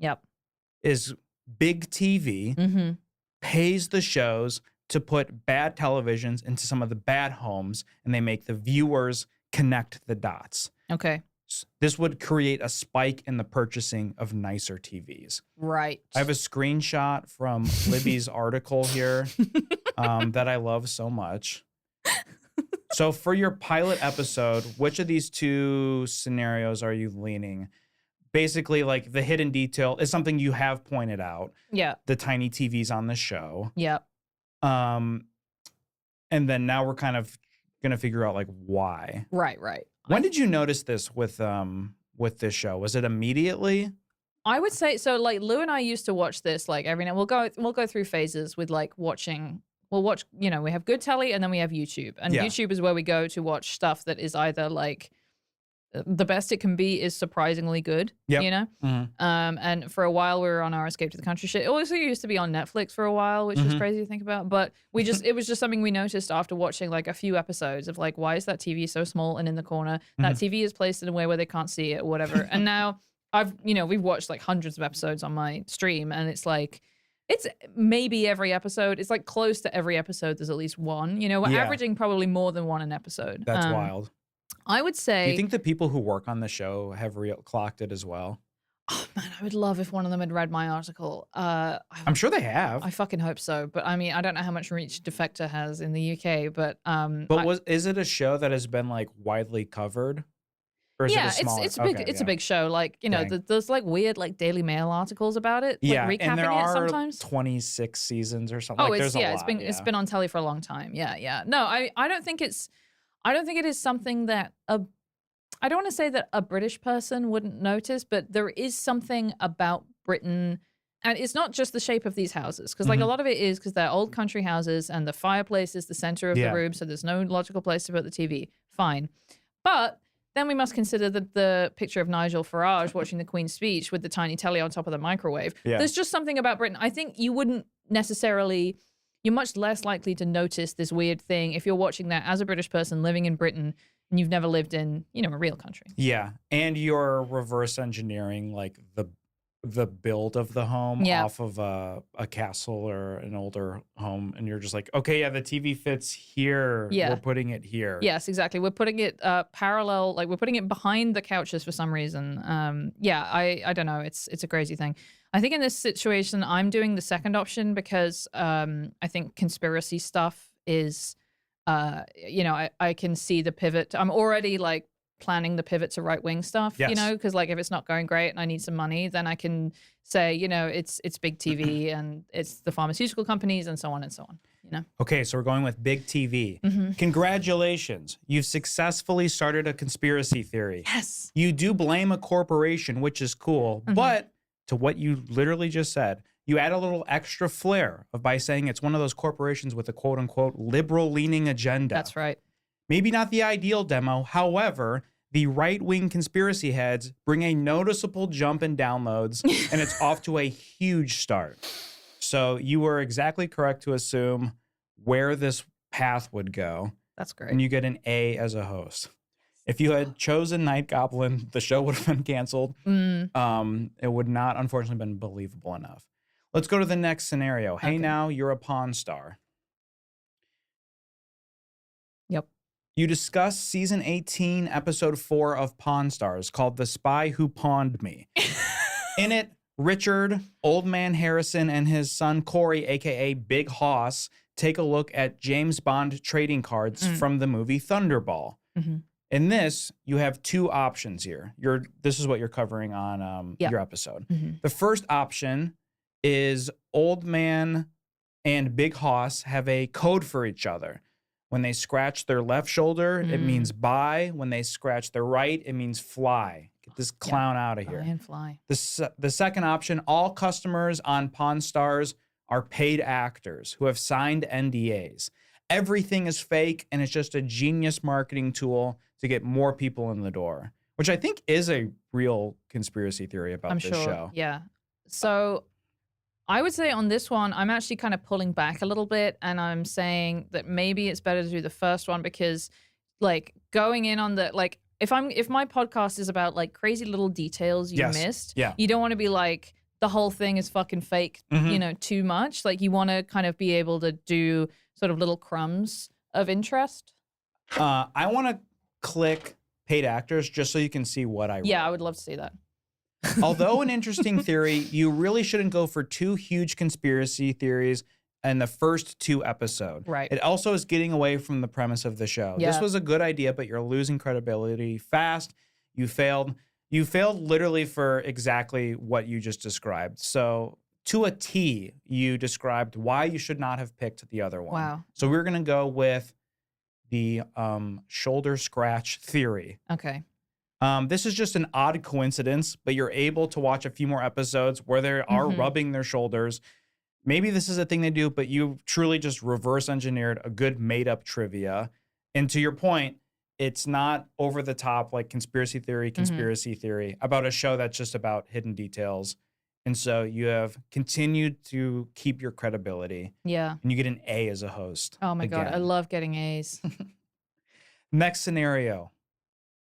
Speaker 1: is big TV pays the shows to put bad televisions into some of the bad homes, and they make the viewers connect the dots.
Speaker 2: Okay.
Speaker 1: This would create a spike in the purchasing of nicer TVs.
Speaker 2: Right.
Speaker 1: I have a screenshot from Libby's article here that I love so much. So for your pilot episode, which of these two scenarios are you leaning? Basically, like the hidden detail is something you have pointed out.
Speaker 2: Yeah.
Speaker 1: The tiny TVs on the show.
Speaker 2: Yep.
Speaker 1: And then now we're kind of gonna figure out like why.
Speaker 2: Right.
Speaker 1: When did you notice this with this show? Was it immediately?
Speaker 2: I would say so. Like Lou and I used to watch this like every night. We'll go through phases with like watching. We'll watch. You know, we have good telly and then we have YouTube. And YouTube is where we go to watch stuff that is either like the best it can be is surprisingly good.
Speaker 1: Yep.
Speaker 2: You know. And for a while we were on our Escape to the Country shit. It also used to be on Netflix for a while, which is crazy to think about. But it was just something we noticed after watching like a few episodes of like, why is that TV so small and in the corner? That TV is placed in a way where they can't see it or whatever. And now we've watched like hundreds of episodes on my stream, and it's like, it's maybe every episode. It's like close to every episode. There's at least one. You know, we're averaging probably more than one an episode.
Speaker 1: That's wild.
Speaker 2: I would say.
Speaker 1: Do you think the people who work on the show have clocked it as well?
Speaker 2: Oh man, I would love if one of them had read my article.
Speaker 1: I'm sure they have.
Speaker 2: I fucking hope so. But I mean, I don't know how much reach Defector has in the UK. But
Speaker 1: is it a show that has been like widely covered? Or is
Speaker 2: it's a big show. Like, you know, there's like weird like Daily Mail articles about it.
Speaker 1: Yeah,
Speaker 2: like, recapping
Speaker 1: and there
Speaker 2: it
Speaker 1: are
Speaker 2: sometimes.
Speaker 1: 26 seasons or something.
Speaker 2: Oh,
Speaker 1: like, there's a lot.
Speaker 2: It's been on telly for a long time. Yeah. No, I don't think it is something that I don't want to say that a British person wouldn't notice, but there is something about Britain, and it's not just the shape of these houses, because like a lot of it is because they're old country houses and the fireplace is the center of the room, so there's no logical place to put the TV. Fine. But then we must consider the picture of Nigel Farage watching the Queen's speech with the tiny telly on top of the microwave. Yeah. There's just something about Britain. I think you wouldn't necessarily, you're much less likely to notice this weird thing if you're watching that as a British person living in Britain and you've never lived in, you know, a real country.
Speaker 1: Yeah. And you're reverse engineering like the build of the home off of a castle or an older home, and you're just like, okay, yeah, the TV fits here. Yeah. We're putting it here.
Speaker 2: Yes, exactly. We're putting it parallel, like we're putting it behind the couches for some reason. I don't know. It's a crazy thing. I think in this situation, I'm doing the second option because I think conspiracy stuff is, I can see the pivot. I'm already like planning the pivot to right-wing stuff, you know, because like if it's not going great and I need some money, then I can say, you know, it's big TV and it's the pharmaceutical companies and so on and so on, you know.
Speaker 1: Okay, so we're going with big TV. Congratulations. You've successfully started a conspiracy theory.
Speaker 2: Yes.
Speaker 1: You do blame a corporation, which is cool, but to what you literally just said, you add a little extra flair by saying it's one of those corporations with a quote-unquote liberal-leaning agenda.
Speaker 2: That's right.
Speaker 1: Maybe not the ideal demo. However, the right-wing conspiracy heads bring a noticeable jump in downloads, and it's off to a huge start. So you were exactly correct to assume where this path would go.
Speaker 2: That's great.
Speaker 1: And you get an A as a host. If you had chosen Night Goblin, the show would have been canceled. It would not, unfortunately, been believable enough. Let's go to the next scenario. Hey, now you're a Pawn Star.
Speaker 2: Yep.
Speaker 1: You discuss season 18, episode 4 of Pawn Stars called The Spy Who Pawned Me. In it, Richard, Old Man Harrison, and his son Corey, a.k.a. Big Hoss, take a look at James Bond trading cards from the movie Thunderball. In this, you have two options here. This is what you're covering on your episode. The first option is Old Man and Big Hoss have a code for each other. When they scratch their left shoulder, it means buy. When they scratch their right, it means fly. Get this clown out of here.
Speaker 2: Buy and fly.
Speaker 1: The second option, all customers on Pawn Stars are paid actors who have signed NDAs. Everything is fake, and it's just a genius marketing tool to get more people in the door, which I think is a real conspiracy theory about this show.
Speaker 2: Yeah. So I would say on this one, I'm actually kind of pulling back a little bit, and I'm saying that maybe it's better to do the first one because, like, going in on the like, if my podcast is about like crazy little details you missed, you don't want to be like the whole thing is fucking fake, you know, too much. Like, you want to kind of be able to do sort of little crumbs of interest.
Speaker 1: I want to click paid actors just so you can see what I wrote.
Speaker 2: Yeah, I would love to see that.
Speaker 1: Although an interesting theory, you really shouldn't go for 2 huge conspiracy theories in the first 2 episodes.
Speaker 2: Right.
Speaker 1: It also is getting away from the premise of the show.
Speaker 2: Yeah.
Speaker 1: This was a good idea, but you're losing credibility fast. You failed. You failed literally for exactly what you just described. So to a T, you described why you should not have picked the other one.
Speaker 2: Wow.
Speaker 1: So we're going to go with the shoulder scratch theory.
Speaker 2: Okay.
Speaker 1: This is just an odd coincidence, but you're able to watch a few more episodes where they are rubbing their shoulders. Maybe this is a thing they do, but you truly just reverse engineered a good made up trivia. And to your point, it's not over the top like conspiracy theory about a show that's just about hidden details. And so you have continued to keep your credibility.
Speaker 2: Yeah.
Speaker 1: And you get an A as a host.
Speaker 2: Oh my God. I love getting A's.
Speaker 1: Next scenario.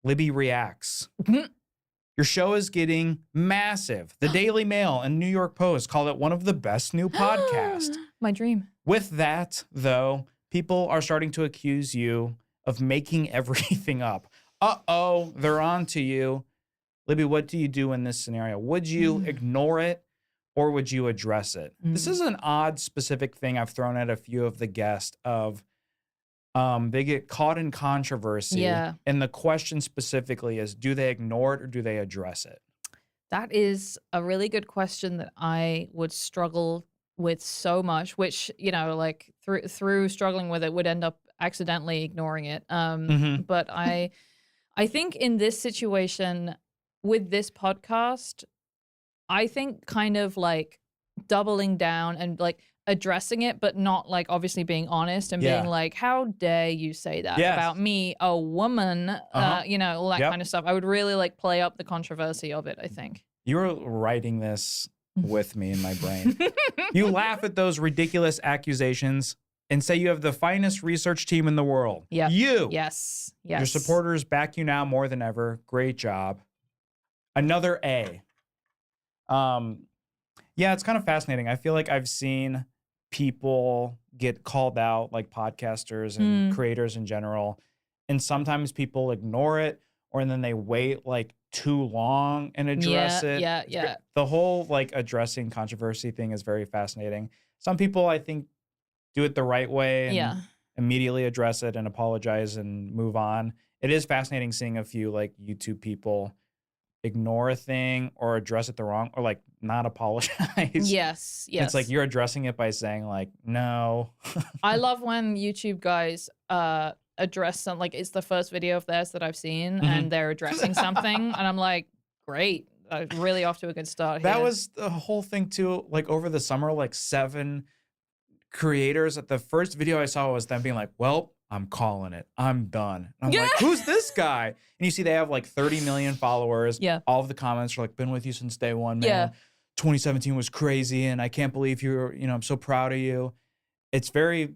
Speaker 1: Libby reacts. Your show is getting massive. The Daily Mail and New York Post called it one of the best new podcasts.
Speaker 2: My dream.
Speaker 1: With that, though, people are starting to accuse you of making everything up. Uh-oh, they're on to you. Libby, what do you do in this scenario? Would you ignore it or would you address it? This is an odd, specific thing I've thrown at a few of the guests of they get caught in controversy.
Speaker 2: Yeah.
Speaker 1: And the question specifically is, do they ignore it or do they address it?
Speaker 2: That is a really good question that I would struggle with so much, which, you know, like through struggling with it would end up accidentally ignoring it. But I think in this situation with this podcast, I think kind of like doubling down and like addressing it, but not like obviously being honest and being like, how dare you say that about me, a woman, you know, all that kind of stuff. I would really like play up the controversy of it, I think.
Speaker 1: You were writing this with me in my brain. You laugh at those ridiculous accusations and say you have the finest research team in the world.
Speaker 2: Yeah.
Speaker 1: You.
Speaker 2: Yes.
Speaker 1: Your supporters back you now more than ever. Great job. Another A. Yeah, it's kind of fascinating. I feel like I've seen people get called out, like podcasters and creators in general. And sometimes people ignore it or then they wait like too long and address it.
Speaker 2: Yeah.
Speaker 1: The whole like addressing controversy thing is very fascinating. Some people, I think, do it the right way and immediately address it and apologize and move on. It is fascinating seeing a few like YouTube people ignore a thing or address it the wrong or like not apologize.
Speaker 2: Yes.
Speaker 1: It's like you're addressing it by saying like, no.
Speaker 2: I love when YouTube guys address something, like it's the first video of theirs that I've seen and they're addressing something and I'm like, great. Really off to a good start here.
Speaker 1: That was the whole thing too. Like over the summer, like 7 creators at the first video I saw was them being like, well, I'm calling it. I'm done. And I'm like, who's this guy? And you see they have like 30 million followers.
Speaker 2: Yeah.
Speaker 1: All of the comments are like, been with you since day one, man. 2017 was crazy and I can't believe you're, you know, I'm so proud of you. It's very,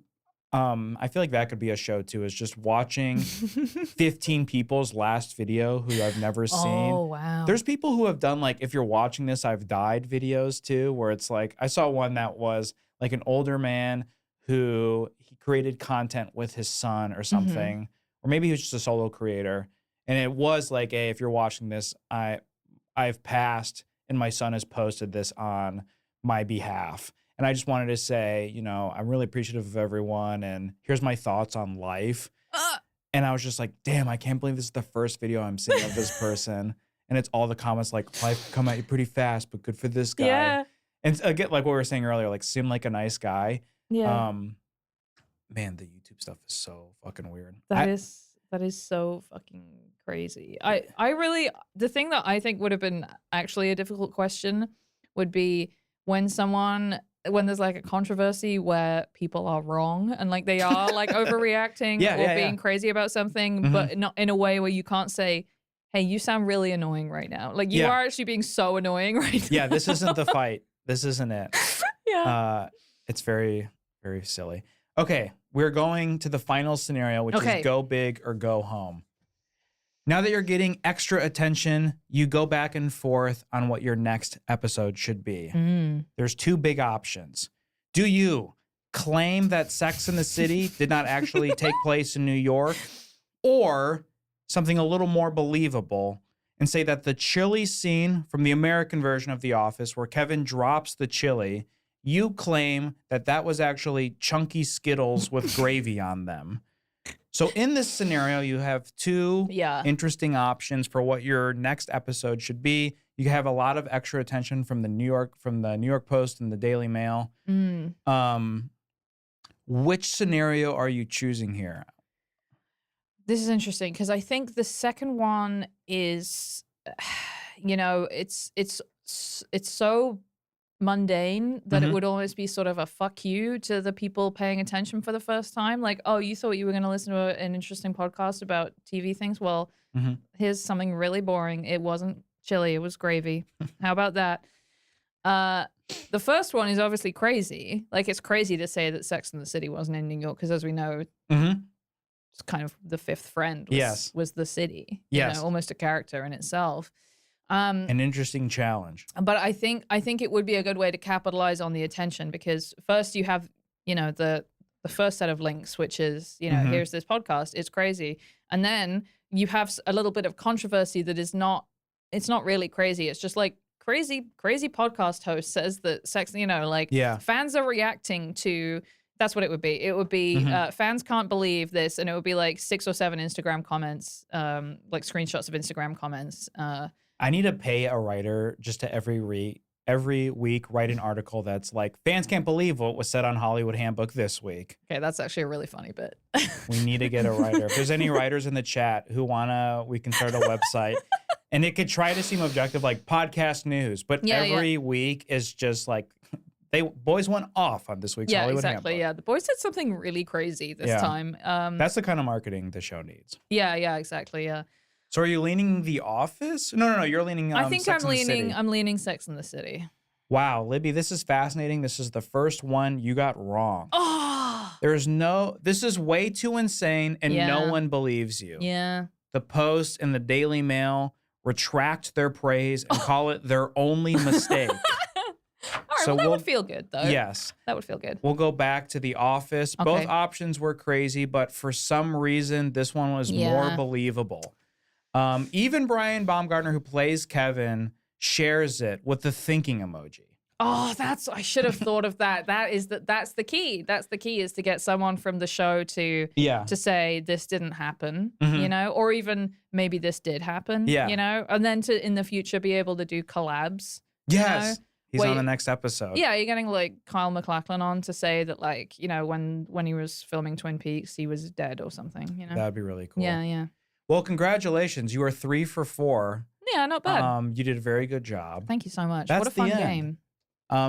Speaker 1: I feel like that could be a show too, is just watching 15 people's last video who I've never seen.
Speaker 2: Oh, wow.
Speaker 1: There's people who have done like, if you're watching this, I've died videos too, where it's like, I saw one that was like an older man who he created content with his son or something, or maybe he was just a solo creator. And it was like, hey, if you're watching this, I've passed and my son has posted this on my behalf. And I just wanted to say, you know, I'm really appreciative of everyone and here's my thoughts on life. And I was just like, damn, I can't believe this is the first video I'm seeing of this person. And it's all the comments like, life come at you pretty fast, but good for this guy.
Speaker 2: Yeah.
Speaker 1: And again, like what we were saying earlier, like seem like a nice guy.
Speaker 2: Yeah.
Speaker 1: Man, the YouTube stuff is so fucking weird.
Speaker 2: That is so fucking crazy. I really, the thing that I think would have been actually a difficult question would be when there's like a controversy where people are wrong and like they are like overreacting or being crazy about something, but not in a way where you can't say, hey, you sound really annoying right now. Like you are actually being so annoying right now.
Speaker 1: Yeah, this isn't the fight. This isn't it.
Speaker 2: Yeah.
Speaker 1: It's very, very silly. Okay, we're going to the final scenario, which is go big or go home. Now that you're getting extra attention, you go back and forth on what your next episode should be. There's 2 big options. Do you claim that Sex in the City did not actually take place in New York, or something a little more believable and say that the chili scene from the American version of The Office, where Kevin drops the chili, you claim that that was actually chunky Skittles with gravy on them. So in this scenario, you have two interesting options for what your next episode should be. You have a lot of extra attention from the New York Post and the Daily Mail. Which scenario are you choosing here?
Speaker 2: This is interesting because I think the second one is, it's so mundane that it would almost be sort of a fuck you to the people paying attention for the first time. Like, oh, you thought you were going to listen to an interesting podcast about TV things? Well, here's something really boring. It wasn't chili, it was gravy. How about that? The first one is obviously crazy. Like, it's crazy to say that Sex and the City wasn't in New York because, as we know, it's kind of the fifth friend was the city.
Speaker 1: Yes.
Speaker 2: Almost a character in itself.
Speaker 1: An interesting challenge.
Speaker 2: But I think it would be a good way to capitalize on the attention because first you have, the first set of links, which is, here's this podcast. It's crazy. And then you have a little bit of controversy that it's not really crazy. It's just like crazy podcast host says that sex, fans are reacting to, that's what it would be. It would be fans can't believe this. And it would be like 6 or 7 Instagram comments, like screenshots of Instagram comments.
Speaker 1: I need to pay a writer just to every week write an article that's like, fans can't believe what was said on Hollywood Handbook this week.
Speaker 2: Okay, that's actually a really funny bit.
Speaker 1: We need to get a writer. If there's any writers in the chat who we can start a website. And it could try to seem objective, like podcast news. But every week is just like, boys went off on this week's Hollywood Handbook.
Speaker 2: Yeah, the boys did something really crazy this time.
Speaker 1: That's the kind of marketing the show needs.
Speaker 2: Yeah, exactly, yeah.
Speaker 1: So are you leaning The Office? No, you're leaning
Speaker 2: I think
Speaker 1: Sex and the City.
Speaker 2: I'm leaning Sex and the City.
Speaker 1: Wow, Libby, this is fascinating. This is the first one you got wrong.
Speaker 2: Oh!
Speaker 1: This is way too insane and no one believes you.
Speaker 2: Yeah.
Speaker 1: The Post and the Daily Mail retract their praise and call it their only mistake.
Speaker 2: All right, so that would feel good, though.
Speaker 1: Yes.
Speaker 2: That would feel good.
Speaker 1: We'll go back to The Office.
Speaker 2: Okay.
Speaker 1: Both options were crazy, but for some reason, this one was more believable. Even Brian Baumgartner, who plays Kevin, shares it with the thinking emoji.
Speaker 2: Oh, I should have thought of that. That's the key. That's the key, is to get someone from the show to say this didn't happen, or even maybe this did happen, and then to in the future be able to do collabs.
Speaker 1: Yes. He's on the next episode.
Speaker 2: Yeah, you're getting like Kyle MacLachlan on to say that, like, when he was filming Twin Peaks, he was dead or something,
Speaker 1: That'd be really cool.
Speaker 2: Yeah.
Speaker 1: Well, congratulations. You are 3 for 4.
Speaker 2: Yeah, not bad.
Speaker 1: You did a very good job.
Speaker 2: Thank you so much.
Speaker 1: That's
Speaker 2: what a fun game.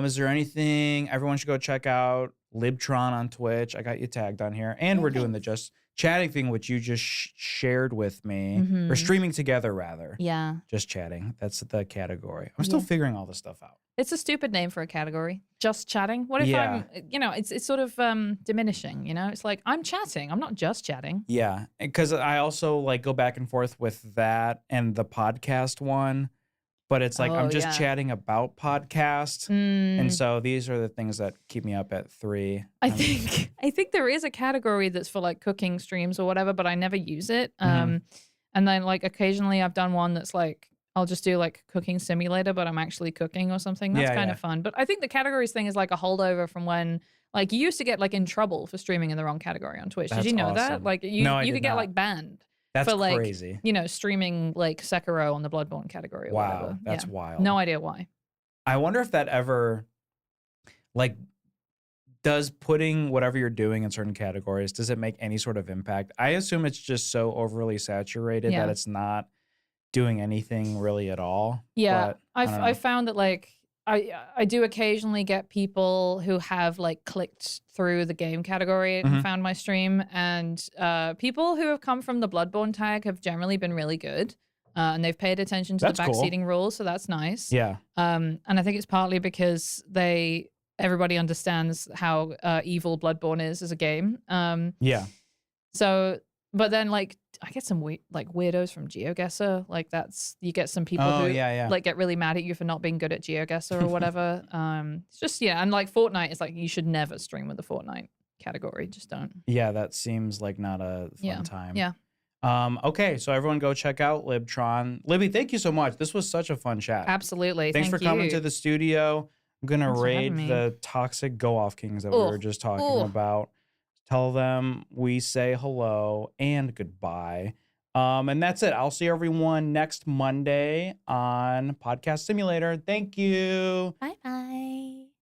Speaker 1: Is there anything everyone should go check out? Libtron on Twitch. I got you tagged on here. And we're doing the Just Chatting thing, which you just shared with me. Or streaming together, rather.
Speaker 2: Yeah.
Speaker 1: Just Chatting. That's the category. I'm still figuring all this stuff out.
Speaker 2: It's a stupid name for a category. Just Chatting. What if I'm, it's sort of diminishing, It's like, I'm chatting. I'm not just chatting.
Speaker 1: Yeah. Because I also like go back and forth with that and the podcast one. But it's like, I'm just chatting about podcasts. And so these are the things that keep me up at 3.
Speaker 2: I think there is a category that's for like cooking streams or whatever, but I never use it. And then like occasionally I've done one that's like, I'll just do like cooking simulator, but I'm actually cooking or something. That's kind of fun. But I think the categories thing is like a holdover from when, like, you used to get like in trouble for streaming in the wrong category on Twitch. Did you know that? Like you could get like banned.
Speaker 1: That's
Speaker 2: for like,
Speaker 1: crazy.
Speaker 2: Streaming like Sekiro on the Bloodborne category or whatever.
Speaker 1: Wow, that's wild.
Speaker 2: No idea why.
Speaker 1: I wonder if that ever, like, does putting whatever you're doing in certain categories, does it make any sort of impact? I assume it's just so overly saturated that it's not doing anything really at all.
Speaker 2: Yeah,
Speaker 1: but
Speaker 2: I found that like I do occasionally get people who have like clicked through the game category and found my stream, and people who have come from the Bloodborne tag have generally been really good, and they've paid attention to the backseating rules, so that's nice.
Speaker 1: Yeah.
Speaker 2: And I think it's partly because everybody understands how evil Bloodborne is as a game.
Speaker 1: Yeah.
Speaker 2: So, but then like I get some weirdos from GeoGuessr. Like you get some people who like get really mad at you for not being good at GeoGuessr or whatever. It's just, and like Fortnite is like, you should never stream with the Fortnite category. Just don't.
Speaker 1: Yeah, that seems like not a fun time.
Speaker 2: Yeah.
Speaker 1: Okay, so everyone go check out Libtron. Libby, thank you so much. This was such a fun chat.
Speaker 2: Absolutely.
Speaker 1: Thanks for coming to the studio. I'm gonna
Speaker 2: Thanks for having
Speaker 1: raid
Speaker 2: me.
Speaker 1: the toxic go-off kings that we were just talking about. Tell them we say hello and goodbye. And that's it. I'll see everyone next Monday on Podcast Simulator. Thank you.
Speaker 2: Bye-bye.